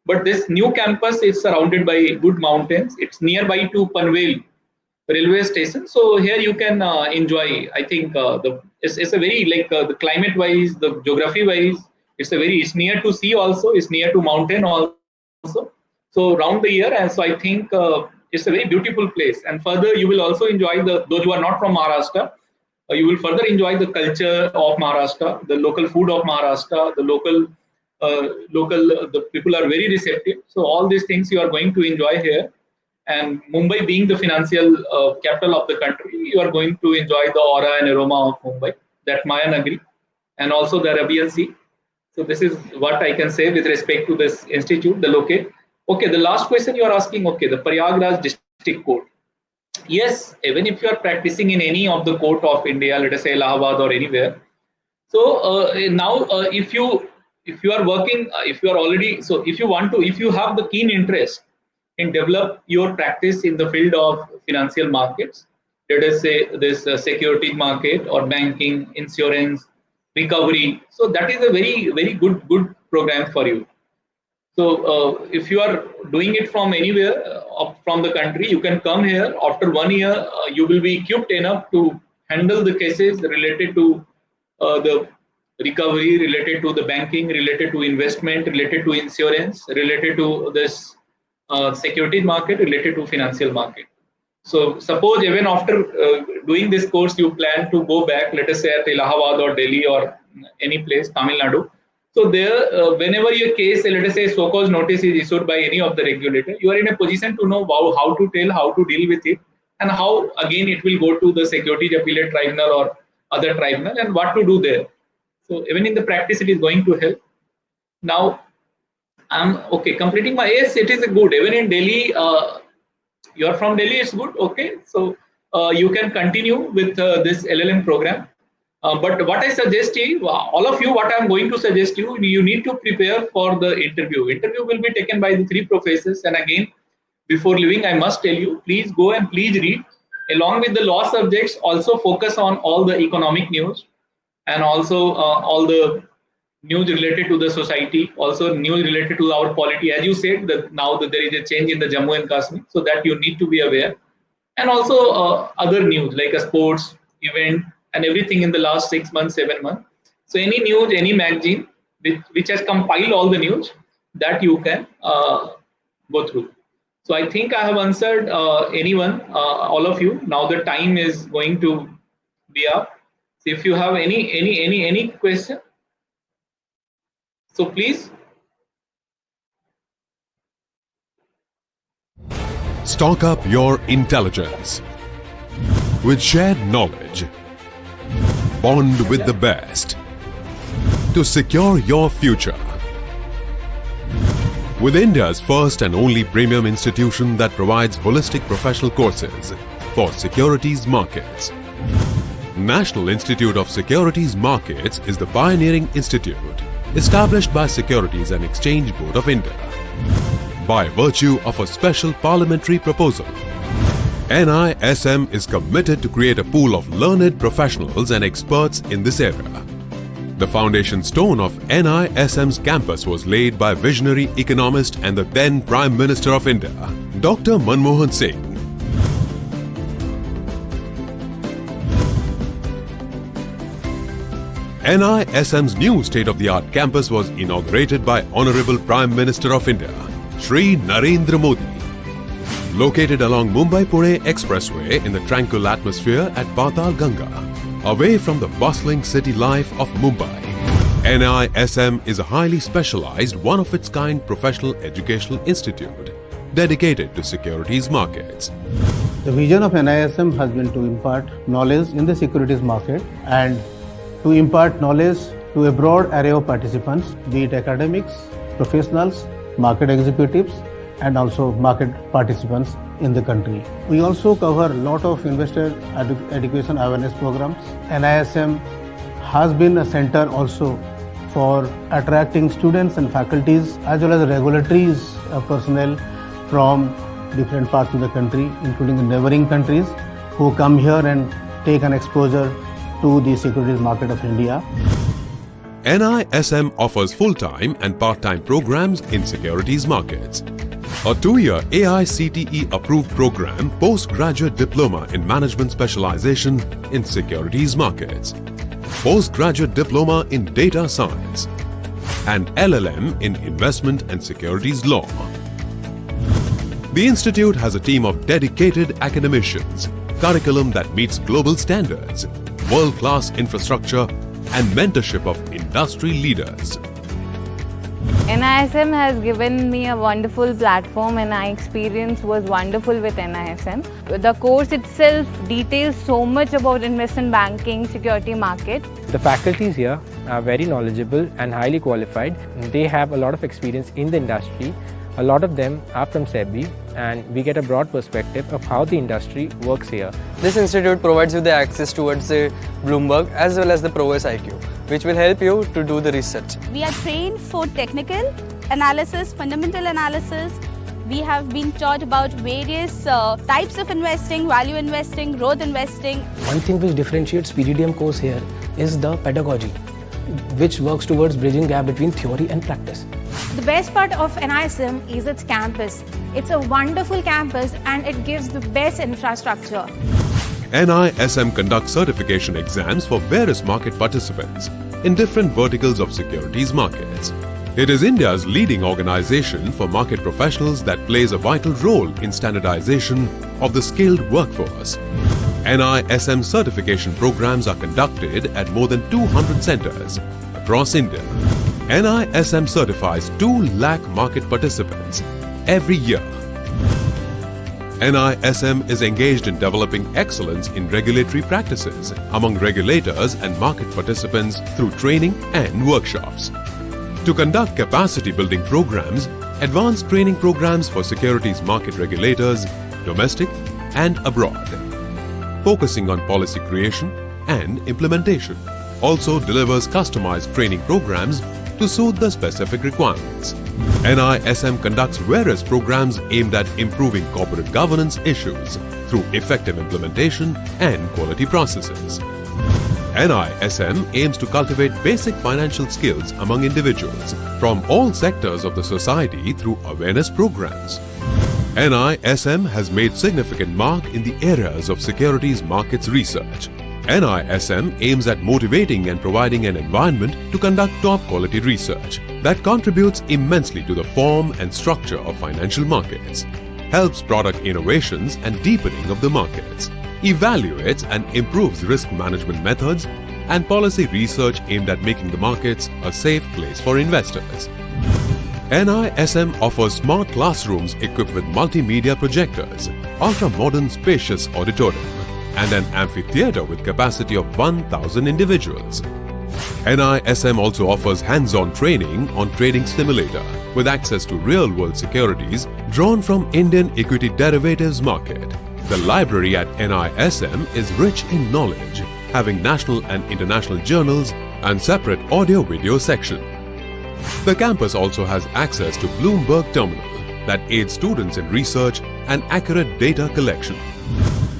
But this new campus is surrounded by good mountains. It's nearby to Panvel railway station. So here you can enjoy. I think it's a very the climate wise, the geography wise, it's near to sea also. It's near to mountain also. So around the year, and so I think it's a very beautiful place. And further, you will also enjoy those who are not from Maharashtra. You will further enjoy the culture of Maharashtra, the local food of Maharashtra, the the people are very receptive. So all these things you are going to enjoy here. And Mumbai being the financial capital of the country, you are going to enjoy the aura and aroma of Mumbai, that Maya Nagari, and also the Arabian Sea. So this is what I can say with respect to this institute, the locate. Okay, the last question you are asking, okay, the Prayagraj district court. Yes, even if you are practicing in any of the court of India, let us say Allahabad or anywhere. So now if you are working, if you are already, so if you have the keen interest in develop your practice in the field of financial markets, let us say this security market or banking, insurance, recovery. So that is a very good program for you. So if you are doing it from anywhere from the country, you can come here. After 1 year, you will be equipped enough to handle the cases related to the recovery, related to the banking, related to investment, related to insurance, related to this securities market, related to financial market. So suppose even after doing this course, you plan to go back, let us say at Allahabad or Delhi or any place, Tamil Nadu. So there, whenever your case, let us say so-called notice is issued by any of the regulator, you are in a position to know how to tell, how to deal with it, and how again it will go to the Securities Appellate Tribunal or other tribunal, and what to do there. So even in the practice, it is going to help. Now, I'm okay. Completing my it is good. Even in Delhi, you are from Delhi, it's good. Okay, so you can continue with this LLM program. But what I suggest you, all of you, what I'm going to suggest you, you need to prepare for the interview. Interview will be taken by the 3 professors. And again, before leaving, I must tell you, please go and please read. Along with the law subjects, also focus on all the economic news and also all the news related to the society, also news related to our polity. As you said, that now that there is a change in the Jammu and Kashmir, so that you need to be aware, and also other news like a sports event and everything in the last 6 months, 7 months. So any news, any magazine which has compiled all the news that you can go through. So I think I have answered anyone, all of you. Now the time is going to be up. So if you have any question. So please. Stock up your intelligence. With shared knowledge, bond with the best to secure your future. With India's first and only premium institution that provides holistic professional courses for securities markets. National Institute of Securities Markets is the pioneering institute established by Securities and Exchange Board of India by virtue of a special parliamentary proposal. NISM is committed to create a pool of learned professionals and experts in this area. The foundation stone of NISM's campus was laid by visionary economist and the then Prime Minister of India, Dr. Manmohan Singh. NISM's new state-of-the-art campus was inaugurated by Honorable Prime Minister of India, Shri Narendra Modi. Located along Mumbai-Pune Expressway in the tranquil atmosphere at Patal Ganga, away from the bustling city life of Mumbai, NISM is a highly specialized, one-of-its-kind professional educational institute dedicated to securities markets. The vision of NISM has been to impart knowledge in the securities market and to impart knowledge to a broad array of participants, be it academics, professionals, market executives, and also market participants in the country. We also cover a lot of investor education awareness programs. NISM has been a center also for attracting students and faculties as well as regulatory personnel from different parts of the country, including the neighboring countries, who come here and take an exposure to the securities market of India. NISM offers full-time and part-time programs in securities markets. A 2-year AICTE approved program, postgraduate diploma in management specialization in securities markets, postgraduate diploma in data science, and LLM in investment and securities law. The institute has a team of dedicated academicians, curriculum that meets global standards, world-class infrastructure, and mentorship of industry leaders. NISM has given me a wonderful platform and my experience was wonderful with NISM. The course itself details so much about investment banking, security market. The faculties here are very knowledgeable and highly qualified. They have a lot of experience in the industry. A lot of them are from SEBI and we get a broad perspective of how the industry works here. This institute provides you the access towards the Bloomberg as well as the ProVoice IQ, which will help you to do the research. We are trained for technical analysis, fundamental analysis. We have been taught about various types of investing, value investing, growth investing. One thing which differentiates PGDM course here is the pedagogy, which works towards bridging gap between theory and practice. The best part of NISM is its campus. It's a wonderful campus and it gives the best infrastructure. NISM conducts certification exams for various market participants in different verticals of securities markets. It is India's leading organization for market professionals that plays a vital role in standardization of the skilled workforce. NISM certification programs are conducted at more than 200 centers across India. NISM certifies 2 lakh market participants every year. NISM is engaged in developing excellence in regulatory practices among regulators and market participants through training and workshops. To conduct capacity building programs, advanced training programs for securities market regulators, domestic and abroad, focusing on policy creation and implementation. Also delivers customized training programs to suit the specific requirements. NISM conducts various programs aimed at improving corporate governance issues through effective implementation and quality processes. NISM aims to cultivate basic financial skills among individuals from all sectors of the society through awareness programs. NISM has made significant mark in the areas of securities markets research. NISM aims at motivating and providing an environment to conduct top quality research that contributes immensely to the form and structure of financial markets, helps product innovations and deepening of the markets, evaluates and improves risk management methods, and policy research aimed at making the markets a safe place for investors. NISM offers smart classrooms equipped with multimedia projectors, ultra-modern spacious auditorium, and an amphitheatre with capacity of 1,000 individuals. NISM also offers hands-on training on trading simulator with access to real-world securities drawn from Indian equity derivatives market. The library at NISM is rich in knowledge, having national and international journals and separate audio-video section. The campus also has access to Bloomberg Terminal that aids students in research and accurate data collection.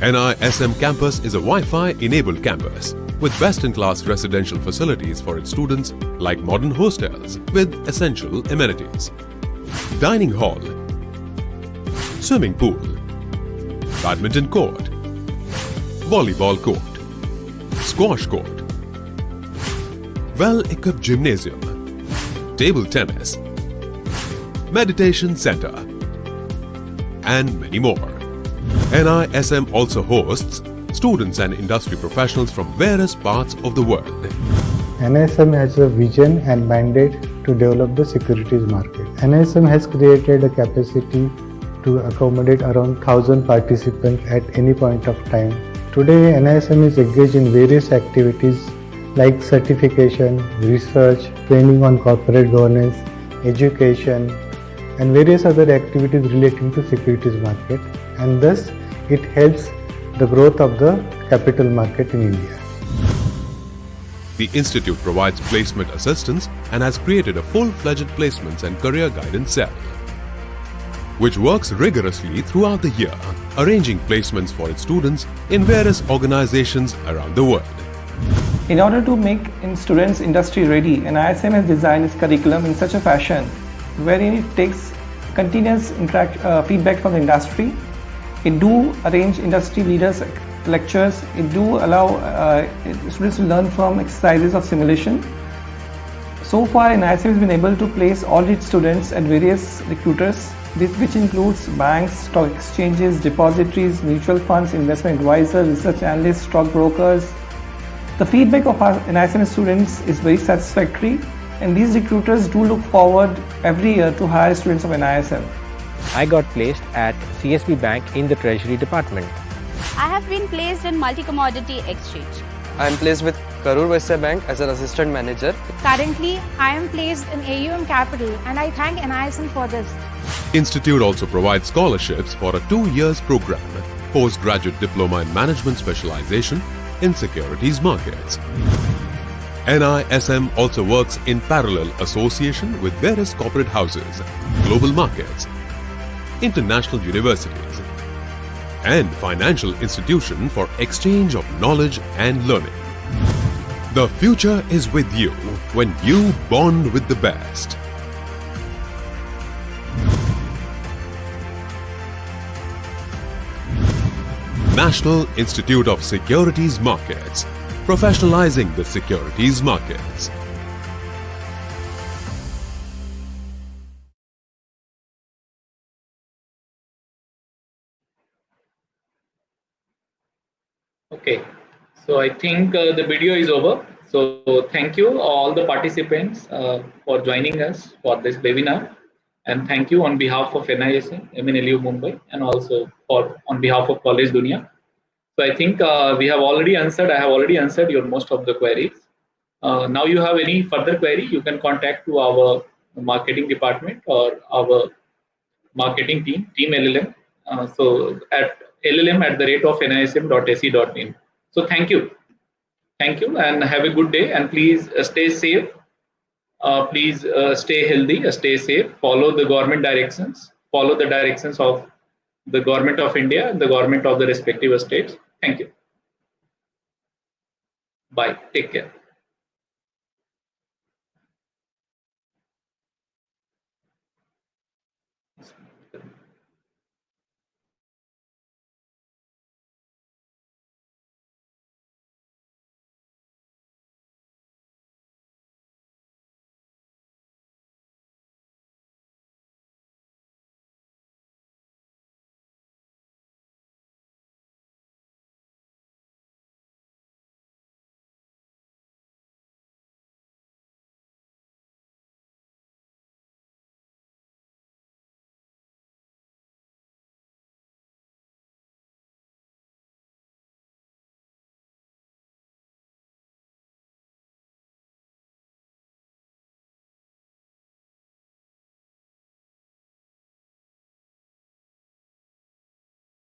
NISM campus is a Wi-Fi enabled campus with best-in-class residential facilities for its students like modern hostels with essential amenities, dining hall, swimming pool, badminton court, volleyball court, squash court, well-equipped gymnasium, table tennis, meditation center, and many more. NISM also hosts students and industry professionals from various parts of the world. NISM has a vision and mandate to develop the securities market. NISM has created a capacity to accommodate around 1,000 participants at any point of time. Today, NISM is engaged in various activities like certification, research, training on corporate governance, education, and various other activities relating to securities market, and thus it helps the growth of the capital market in India. The institute provides placement assistance and has created a full-fledged placements and career guidance cell, which works rigorously throughout the year, arranging placements for its students in various organizations around the world. In order to make students industry ready, NISM has designed its curriculum in such a fashion wherein it takes continuous feedback from the industry. It do arrange industry leaders lectures. It do allow students to learn from exercises of simulation. So far, NISM has been able to place all its students at various recruiters, which includes banks, stock exchanges, depositories, mutual funds, investment advisors, research analysts, stock brokers. The feedback of our NISM students is very satisfactory, and these recruiters do look forward every year to hire students of NISM. I got placed at CSB Bank in the Treasury Department. I have been placed in multi-commodity exchange. I am placed with Karur Vysya Bank as an assistant manager. Currently, I am placed in AUM Capital, and I thank NISM for this. Institute also provides scholarships for a 2-year program, postgraduate diploma in management specialization in securities markets. NISM also works in parallel association with various corporate houses, global markets, international universities, and financial institution for exchange of knowledge and learning. The future is with you when you bond with the best. National Institute of Securities Markets, professionalizing the securities markets. Okay, so I think the video is over. So thank you all the participants for joining us for this webinar, and thank you on behalf of NISM, MNLU Mumbai, and also on behalf of College Dunia. So I think we have already answered. I have already answered your most of the queries. Now you have any further query, you can contact to our marketing department or our marketing team, Team LLM. So at llm@nism.ac.in. So thank you, and have a good day. And please stay safe. Please stay healthy, stay safe. Follow the government directions. Follow the directions of the government of India and the government of the respective states. Thank you. Bye. Take care.